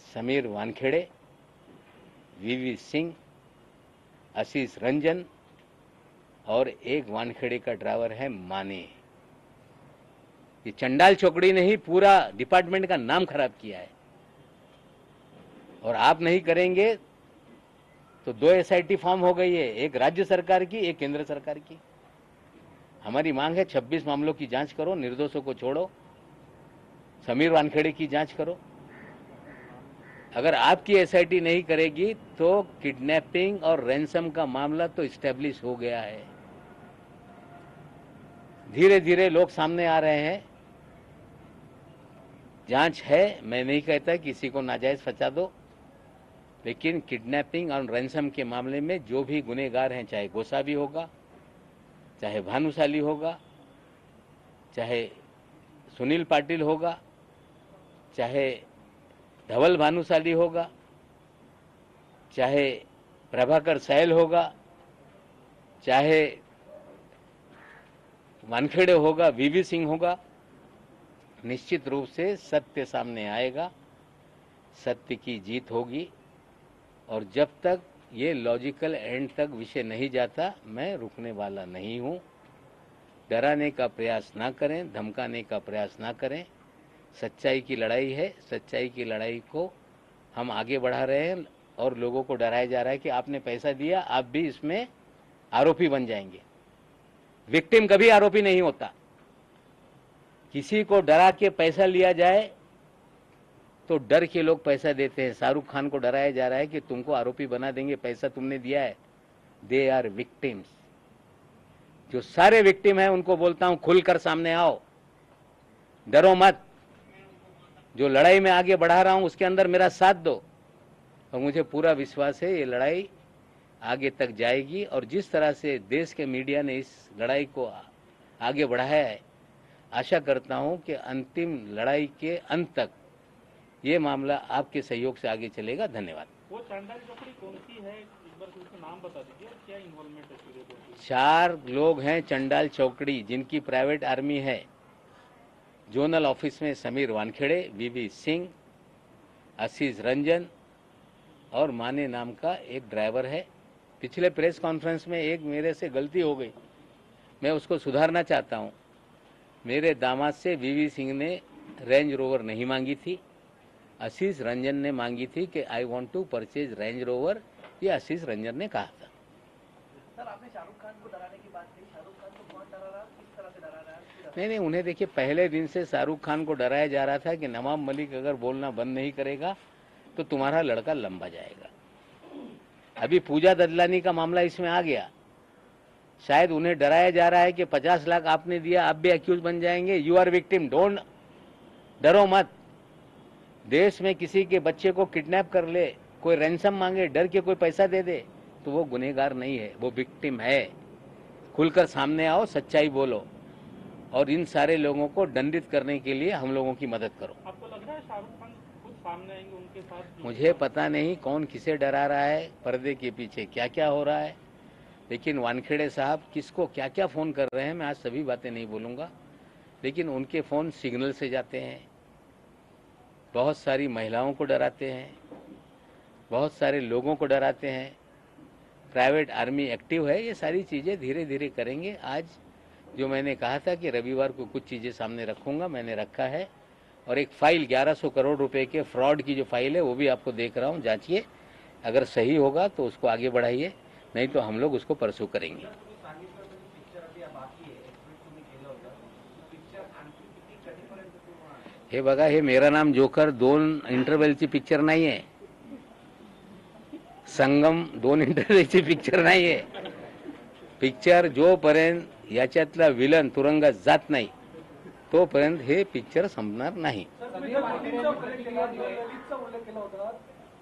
समीर वानखेड़े, वीवी सिंह, आशीष रंजन और एक वानखेड़े का ड्राइवर है माने। ये चंडाल चौकड़ी ने ही पूरा डिपार्टमेंट का नाम खराब किया है, और आप नहीं करेंगे तो 2 एसआईटी फॉर्म हो गई है, एक राज्य सरकार की, एक केंद्र सरकार की। हमारी मांग है 26 मामलों की जांच करो, निर्दोषों को छोड़ो, समीर वानखेड़े की जांच करो। अगर आपकी एसआईटी नहीं करेगी तो किडनैपिंग और रैंसम का मामला तो इस्टेब्लिश हो गया है। धीरे धीरे लोग सामने आ रहे हैं, जांच है, मैं नहीं कहता किसी को नाजायज फंसा दो, लेकिन किडनैपिंग और रैंसम के मामले में जो भी गुनहगार हैं, चाहे गोसावी होगा, चाहे भानुशाली होगा, चाहे सुनील पाटिल होगा, चाहे धवल भानुशाली होगा, चाहे प्रभाकर सैल होगा, चाहे वानखेड़े होगा, वीवी सिंह होगा, निश्चित रूप से सत्य सामने आएगा, सत्य की जीत होगी। और जब तक ये लॉजिकल एंड तक विषय नहीं जाता, मैं रुकने वाला नहीं हूं। डराने का प्रयास ना करें, धमकाने का प्रयास ना करें। सच्चाई की लड़ाई है, सच्चाई की लड़ाई को हम आगे बढ़ा रहे हैं, और लोगों को डराया जा रहा है कि आपने पैसा दिया, आप भी इसमें आरोपी बन जाएंगे। विक्टिम कभी आरोपी नहीं होता। किसी को डरा के पैसा लिया जाए तो डर के लोग पैसा देते हैं। शाहरुख खान को डराया जा रहा है कि तुमको आरोपी बना देंगे, पैसा तुमने दिया है। They are victims. जो सारे विक्टिम हैं उनको बोलता हूं, खुलकर सामने आओ, डरो मत। जो लड़ाई में आगे बढ़ा रहा हूं उसके अंदर मेरा साथ दो, और मुझे पूरा विश्वास है ये लड़ाई आगे तक जाएगी। और जिस तरह से देश के मीडिया ने इस लड़ाई को आगे बढ़ाया है, आशा करता हूं कि अंतिम लड़ाई के अंत तक ये मामला आपके सहयोग से आगे चलेगा। धन्यवाद। वो चंडाल चौकड़ी कौन सी है, एक बार उसका नाम बता दीजिए, और क्या इन्वॉल्वमेंट है पूरे को? 4 लोग हैं चंडाल चौकड़ी, जिनकी प्राइवेट आर्मी है। जोनल ऑफिस में समीर वानखेड़े, वीवी सिंह, आशीष रंजन और माने नाम का एक ड्राइवर है। पिछले प्रेस कॉन्फ्रेंस में एक मेरे से गलती हो गई, मैं उसको सुधारना चाहता हूं। मेरे दामाद से वीवी सिंह ने रेंज रोवर नहीं मांगी थी, आशीष रंजन ने मांगी थी कि I want to purchase Range Rover, ये आशीष रंजन ने कहा था। सर, आपने शाहरुख खान को डराने की बात कही, शाहरुख खान को कौन डरा रहा है, किस तरह से डरा रहा है? नहीं, उन्हें देखिए, पहले दिन से शाहरुख खान को डराया जा रहा था कि नवाब मलिक अगर बोलना बंद नहीं करेगा तो तुम्हारा लड़का लंबा जाएगा। अभी पूजा ददलानी का मामला इसमें आ गया, शायद उन्हें डराया जा रहा है कि 50 लाख आपने दिया, आप भी एक्यूज बन जाएंगे। यू आर विक्टिम, डोंट, डरो मत। देश में किसी के बच्चे को किडनैप कर ले, कोई रैंसम मांगे, डर के कोई पैसा दे दे, तो वो गुनहगार नहीं है, वो विक्टिम है। खुलकर सामने आओ, सच्चाई बोलो, और इन सारे लोगों को दंडित करने के लिए हम लोगों की मदद करो। आपको लग रहा है शाहरुख खान खुद सामने आएंगे उनके साथ? मुझे पता नहीं कौन किसे डरा रहा है, पर्दे के पीछे क्या क्या हो रहा है। लेकिन वानखेड़े साहब किसको क्या क्या फ़ोन कर रहे हैं, मैं आज सभी बातें नहीं बोलूँगा, लेकिन उनके फ़ोन सिग्नल से जाते हैं, बहुत सारी महिलाओं को डराते हैं, बहुत सारे लोगों को डराते हैं, प्राइवेट आर्मी एक्टिव है। ये सारी चीज़ें धीरे धीरे करेंगे। आज जो मैंने कहा था कि रविवार को कुछ चीज़ें सामने रखूँगा, मैंने रखा है। और एक फ़ाइल 1100 करोड़ रुपए के फ्रॉड की जो फाइल है वो भी आपको देख रहा हूँ, जांचिए। अगर सही होगा तो उसको आगे बढ़ाइए, नहीं तो हम लोग उसको परसू करेंगे। हे बघा, हे मेरा नाम जोकर 2 इंटरवलची पिक्चर नाही आहे, संगम 2 इंटरवलची पिक्चर नाही आहे। पिक्चर जोपर्यंत याच्यातला विलन तुरुंगात जात नाही तोपर्यंत हे पिक्चर संपणार नाही। ललितचा उल्लेख केला होता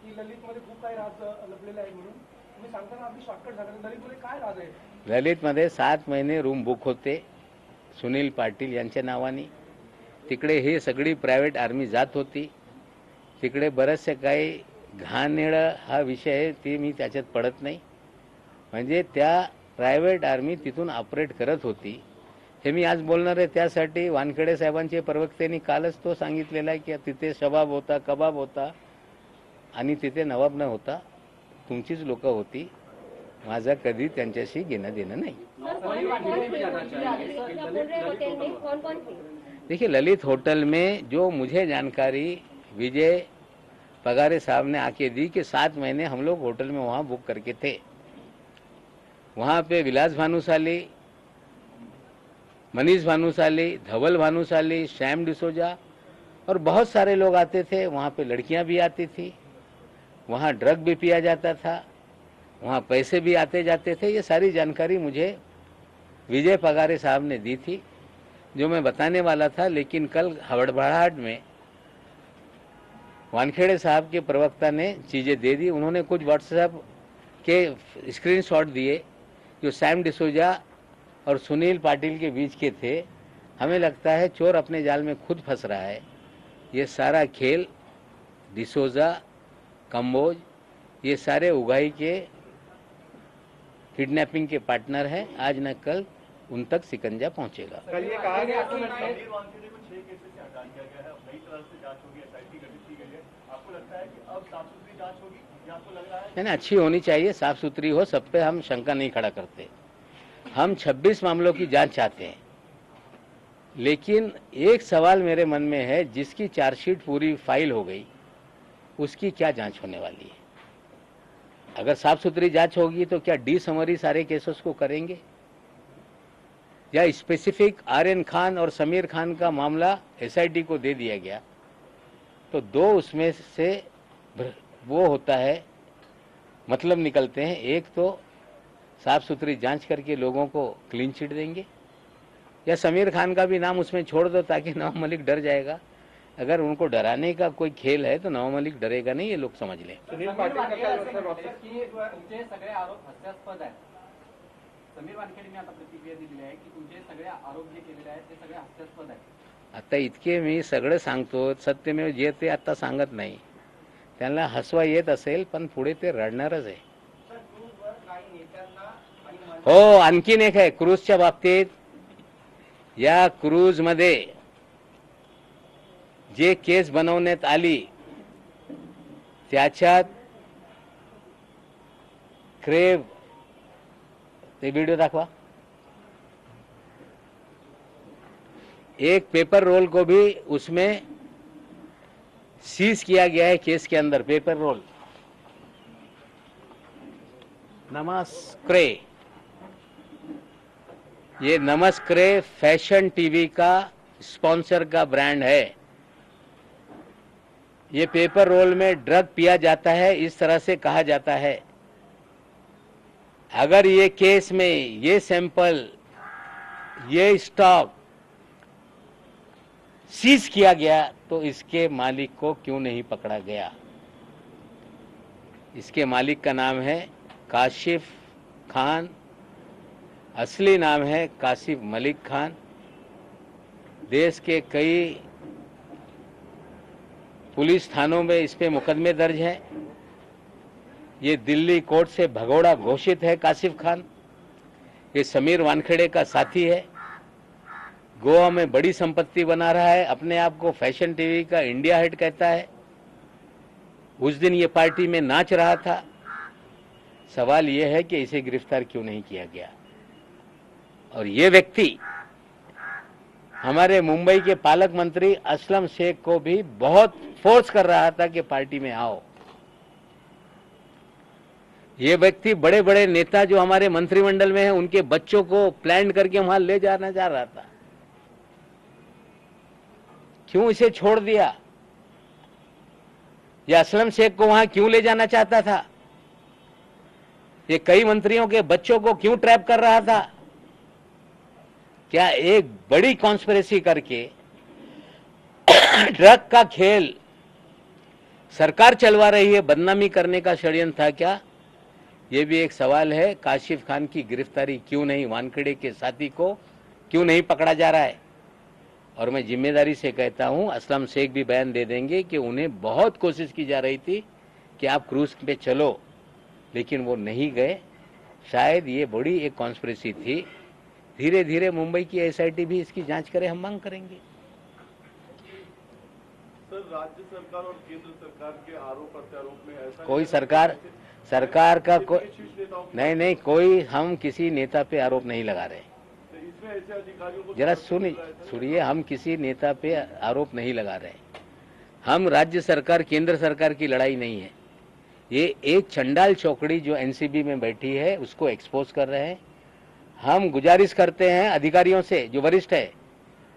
की ललितमध्ये खूप काही राज लपलेले आहे म्हणून तुम्ही सांगताना अगदी शॉर्टकट झालं। ललितमध्ये काय राज आहे? ललितमध्ये 7 महिने रूम बुक होते सुनील पाटील यांच्या नावाने। तिकडे हे सगळी प्रायव्हेट आर्मी जात होती। तिकडे बरेचसे काही घाणेरडा हा विषय आहे, ते मी त्याच्यात पडत नाही। म्हणजे त्या प्रायव्हेट आर्मी तिथून ऑपरेट करत होती। हे मी आज बोलणार आहे त्यासाठी वानखेडे साहेबांचे प्रवक्त्यांनी कालच तो सांगितलेला आहे की तिथे शबाब होता, कबाब होता आणि तिथे नवाब न होता तुमचीच लोक होती। माझा कधी त्यांच्याशी घेणं देणं नाही। देखिए, ललित होटल में जो मुझे जानकारी विजय पगारे साहब ने आके दी कि 7 महीने हम लोग होटल में वहाँ बुक करके थे। वहाँ पे विलास भानुशाली, मनीष भानुशाली, धवल भानुशाली, श्याम डिसोजा और बहुत सारे लोग आते थे। वहाँ पे लड़कियाँ भी आती थी, वहाँ ड्रग भी पिया जाता था, वहाँ पैसे भी आते जाते थे। ये सारी जानकारी मुझे विजय पगारे साहब ने दी थी, जो मैं बताने वाला था, लेकिन कल हड़बड़ाहट में वानखेड़े साहब के प्रवक्ता ने चीज़ें दे दी। उन्होंने कुछ व्हाट्सएप के स्क्रीनशॉट दिए जो सैम डिसोजा और सुनील पाटिल के बीच के थे। हमें लगता है चोर अपने जाल में खुद फंस रहा है। ये सारा खेल डिसोजा, कंबोज, ये सारे उगाई के किडनैपिंग के पार्टनर हैं। आज न कल उन तक सिकंजा पहुंचेगा। कल ये कहा गया कि नहीं, अच्छी होनी चाहिए, साफ सुथरी हो, सब पे हम शंका नहीं खड़ा करते। हम 26 मामलों की जांच चाहते हैं, लेकिन एक सवाल मेरे मन में है, जिसकी चार्जशीट पूरी फाइल हो गई उसकी क्या जांच होने वाली है? अगर साफ सुथरी जांच होगी तो क्या डी समरी सारे केसेस को करेंगे, या स्पेसिफिक आर्यन खान और समीर खान का मामला एसआईटी को दे दिया गया तो 2 उसमें से वो होता है, मतलब निकलते हैं। एक तो साफ सुथरी जांच करके लोगों को क्लीन चिट देंगे, या समीर खान का भी नाम उसमें छोड़ दो ताकि नवाब मलिक डर जाएगा। अगर उनको डराने का कोई खेल है तो नवाब मलिक डरेगा नहीं, ये लोग समझ लें। सुनील पाटिल का काय वाटतं? तुमचे सगळे आरोप हास्यास्पद आहेत। समीर वानखेडेंनी आता प्रतिक्रिया दिलेली आहे की तुमचे सगळे आरोप जे केलेले आहेत ते सगळे हास्यास्पद आहेत। आता इतके मी सगळं सांगतो, सत्यमेव जे ते आता सांगत नाही। त्यांना हसवा येत असेल पण पुढे ते रडणारच आहे। हो, आणखीन एक आहे क्रूजच्या बाबतीत। या क्रूज मध्ये जे केस बनवण्यात आली त्याच्यात क्रेव, ते वीडियो दाखवा, एक पेपर रोल को भी उसमें सीज किया गया है केस के अंदर। पेपर रोल नमस्क्रे, ये नमस्क्रे फैशन टीवी का स्पॉन्सर का ब्रांड है। ये पेपर रोल में ड्रग पिया जाता है, इस तरह से कहा जाता है। अगर ये केस में ये सैंपल, ये स्टॉक सीज किया गया तो इसके मालिक को क्यों नहीं पकड़ा गया? इसके मालिक का नाम है काशिफ खान, असली नाम है कासिफ मलिक खान। देश के कई पुलिस थानों में इस पे मुकदमे दर्ज हैं। ये दिल्ली कोर्ट से भगोड़ा घोषित है कासिफ खान। ये समीर वानखेड़े का साथी है, गोवा में बड़ी संपत्ति बना रहा है, अपने आप को फैशन टीवी का इंडिया हेड कहता है। उस दिन ये पार्टी में नाच रहा था। सवाल ये है कि इसे गिरफ्तार क्यों नहीं किया गया। और ये व्यक्ति हमारे मुंबई के पालक मंत्री असलम शेख को भी बहुत फोर्स कर रहा था कि पार्टी में आओ। ये व्यक्ति बड़े बड़े नेता जो हमारे मंत्रिमंडल में हैं उनके बच्चों को प्लान करके वहां ले जाना चाह रहा था। क्यों इसे छोड़ दिया? ये असलम शेख को वहां क्यों ले जाना चाहता था? ये कई मंत्रियों के बच्चों को क्यों ट्रैप कर रहा था? क्या एक बड़ी कॉन्स्पिरेसी करके ड्रग का खेल सरकार चलवा रही है, बदनामी करने का षड्यंत्र था क्या? ये भी एक सवाल है। काशिफ खान की गिरफ्तारी क्यों नहीं, वानखेड़े के साथी को क्यों नहीं पकड़ा जा रहा है? और मैं जिम्मेदारी से कहता हूं, असलम शेख भी बयान दे देंगे कि उन्हें बहुत कोशिश की जा रही थी कि आप क्रूज पे चलो, लेकिन वो नहीं गए। शायद ये बड़ी एक कॉन्स्पिरेसी थी। धीरे धीरे मुंबई की एसआईटी भी इसकी जांच करे, हम मांग करेंगे। सर, राज्य सरकार और केंद्र सरकार के आरोप प्रत्यारोप में ऐसा कोई सरकार का नहीं, कोई हम किसी नेता पे आरोप नहीं लगा रहे। इसमें ऐसे अधिकारियों को जरा सुनिए, हम किसी नेता पे आरोप नहीं लगा रहे। हम राज्य सरकार केंद्र सरकार की लड़ाई नहीं है। ये एक चंडाल चौकड़ी जो एनसीबी में बैठी है उसको एक्सपोज कर रहे हैं। हम गुजारिश करते हैं अधिकारियों से जो वरिष्ठ है,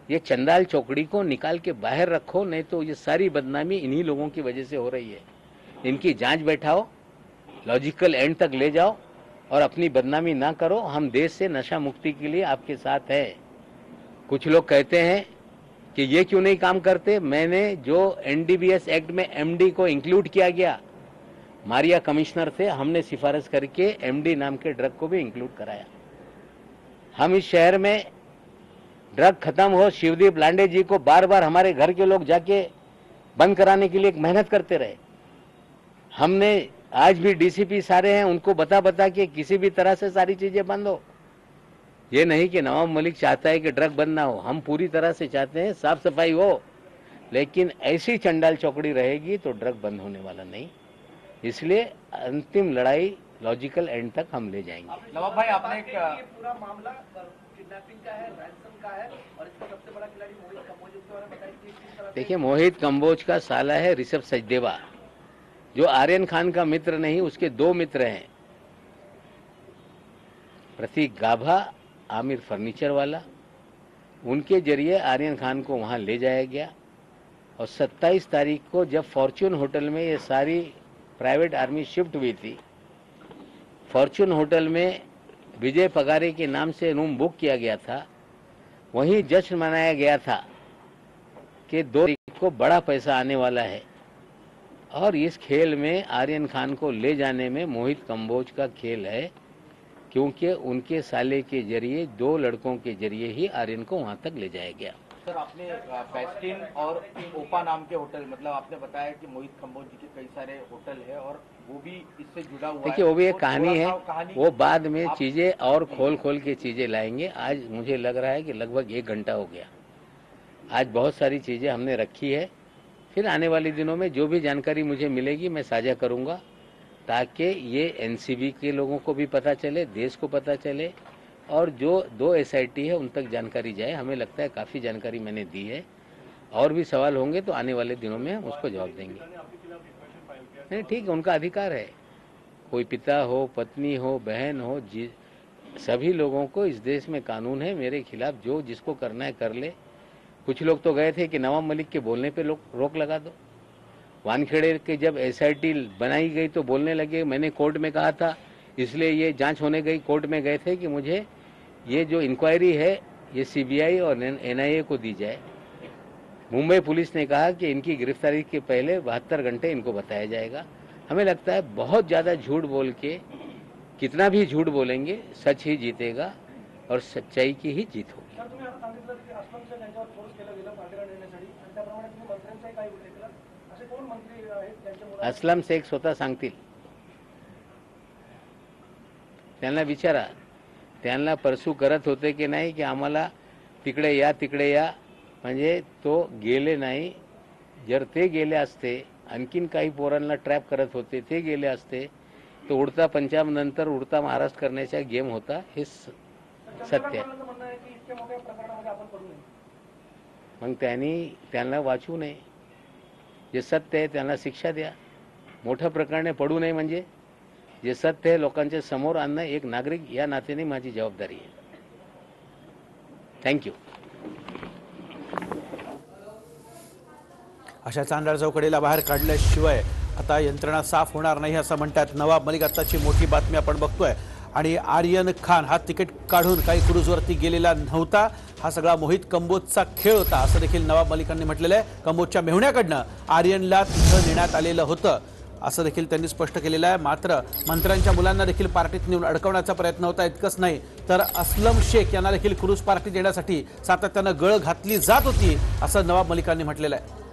ये चंडाल चौकड़ी को निकाल के बाहर रखो, नहीं तो ये सारी बदनामी इन्हीं लोगों की वजह से हो रही है। इनकी जांच बैठाओ, लॉजिकल एंड तक ले जाओ और अपनी बदनामी ना करो। हम देश से नशा मुक्ति के लिए आपके साथ है। कुछ लोग कहते हैं कि ये क्यों नहीं काम करते। मैंने जो एनडीपीएस एक्ट में एमडी को इंक्लूड किया गया, मारिया कमिश्नर थे, हमने सिफारिश करके एमडी नाम के ड्रग को भी इंक्लूड कराया। हम इस शहर में ड्रग खत्म हो, शिवदीप लांडे जी को बार बार हमारे घर के लोग जाके बंद कराने के लिए मेहनत करते रहे। हमने आज भी डीसीपी सारे हैं, उनको बता के किसी भी तरह से सारी चीजें बंद हो। ये नहीं कि नवाब मलिक चाहता है कि ड्रग बंद ना हो, हम पूरी तरह से चाहते हैं साफ सफाई हो, लेकिन ऐसी चंडाल चौकड़ी रहेगी तो ड्रग बंद होने वाला नहीं। इसलिए अंतिम लड़ाई लॉजिकल एंड तक हम ले जाएंगे। नवाब भाई, आपने ये पूरा मामला किडनैपिंग का है, रैंसम का है और इसका सबसे बड़ा खिलाड़ी मोहित कंबोज, उसके बारे में बताइए कि किस तरह से। देखिए, मोहित कंबोज का साला है ऋषभ सचदेवा, जो आर्यन खान का मित्र नहीं, उसके दो मित्र हैं, प्रतीक गाभा, आमिर फर्नीचर वाला। उनके जरिए आर्यन खान को वहां ले जाया गया और 27 तारीख को जब फॉर्च्यून होटल में ये सारी प्राइवेट आर्मी शिफ्ट हुई थी, फॉर्च्यून होटल में विजय पगारे के नाम से रूम बुक किया गया था। वहीं जश्न मनाया गया था कि 2 तारीख को बड़ा पैसा आने वाला है और इस खेल में आर्यन खान को ले जाने में मोहित कंबोज का खेल है, क्योंकि उनके साले के जरिए 2 लड़कों के जरिए ही आर्यन को वहां तक ले जाया गया। सर, आपने फेस्टिन और ओपा नाम के होटल, मतलब आपने बताया कि मोहित कंबोज जी के कई सारे होटल है और वो भी इससे जुड़ा हुआ है। देखिए, वो भी एक कहानी है, वो बाद में चीजें और खोल के चीजें लाएंगे। आज मुझे लग रहा है कि लगभग 1 घंटा हो गया। आज बहुत सारी चीजें हमने रखी है, फिर आने वाले दिनों में जो भी जानकारी मुझे मिलेगी मैं साझा करूंगा, ताकि ये एनसीबी के लोगों को भी पता चले, देश को पता चले और जो 2 एसआईटी है उन तक जानकारी जाए। हमें लगता है काफ़ी जानकारी मैंने दी है। और भी सवाल होंगे तो आने वाले दिनों में हम उसको जवाब देंगे। नहीं, ठीक है, उनका अधिकार है। कोई पिता हो, पत्नी हो, बहन हो, सभी लोगों को इस देश में कानून है। मेरे खिलाफ जो जिसको करना है कर ले। कुछ लोग तो गए थे कि नवाब मलिक के बोलने पे रोक लगा दो। वानखेड़े के जब एसआईटी बनाई गई तो बोलने लगे, मैंने कोर्ट में कहा था, इसलिए ये जांच होने गई, कोर्ट में गए थे कि मुझे ये जो इंक्वायरी है ये सीबीआई और एनआईए को दी जाए। मुंबई पुलिस ने कहा कि इनकी गिरफ्तारी के पहले 72 घंटे इनको बताया जाएगा। हमें लगता है बहुत ज़्यादा झूठ बोल के, कितना भी झूठ बोलेंगे, सच ही जीतेगा और सच्चाई की ही जीत होगी। असलम शेख स्वतः सांगतील, त्यांना विचारा, त्यांना परसू करत होते की नाही की आम्हाला तिकडे या म्हणजे तो गेले नाही. जर ते गेले असते, आणखीन काही पोरांना ट्रॅप करत होते, ते गेले असते, तर उडता पंजाब नंतर उडता महाराष्ट्र करण्याचा गेम होता. हे सत्य आहे. म्हणणं आहे की इतक्या मोठ्या प्रकरणामध्ये आपण करू नये. मग त्यांना वाचवू नये. जे सत्य आहे त्यांना शिक्षा द्या. मोठ्या प्रकरणे पडू नये म्हणजे जे सत्य आहे लोकांच्या समोर आणणं एक नागरिक या नात्याने माझी जबाबदारी आहे. थँक्यू. अशा चांडाळ चौकडेला बाहेर काढल्याशिवाय आता यंत्रणा साफ होणार नाही असं म्हणतात नवाब मलिक. आत्ताची मोठी बातमी आपण बघतोय. आणि आर्यन खान हा तिकीट काढून काही क्रूजवरती गेलेला नव्हता. हा सगळा मोहित कंबोजचा खेळ होता असं देखील नवाब मलिकांनी म्हटलेलं आहे. कंबोजच्या मेहुण्याकडनं आर्यनला तिथं नेण्यात आलेलं होतं असं देखील त्यांनी स्पष्ट केलेलं आहे. मात्र मंत्र्यांच्या मुलांना देखील पार्टीत नेऊन अडकवण्याचा प्रयत्न होता. इतकंच नाही तर असलम शेख यांना देखील क्रूज पार्टी देण्यासाठी सातत्यानं गळ घातली जात होती असं नवाब मलिकांनी म्हटलेलं आहे.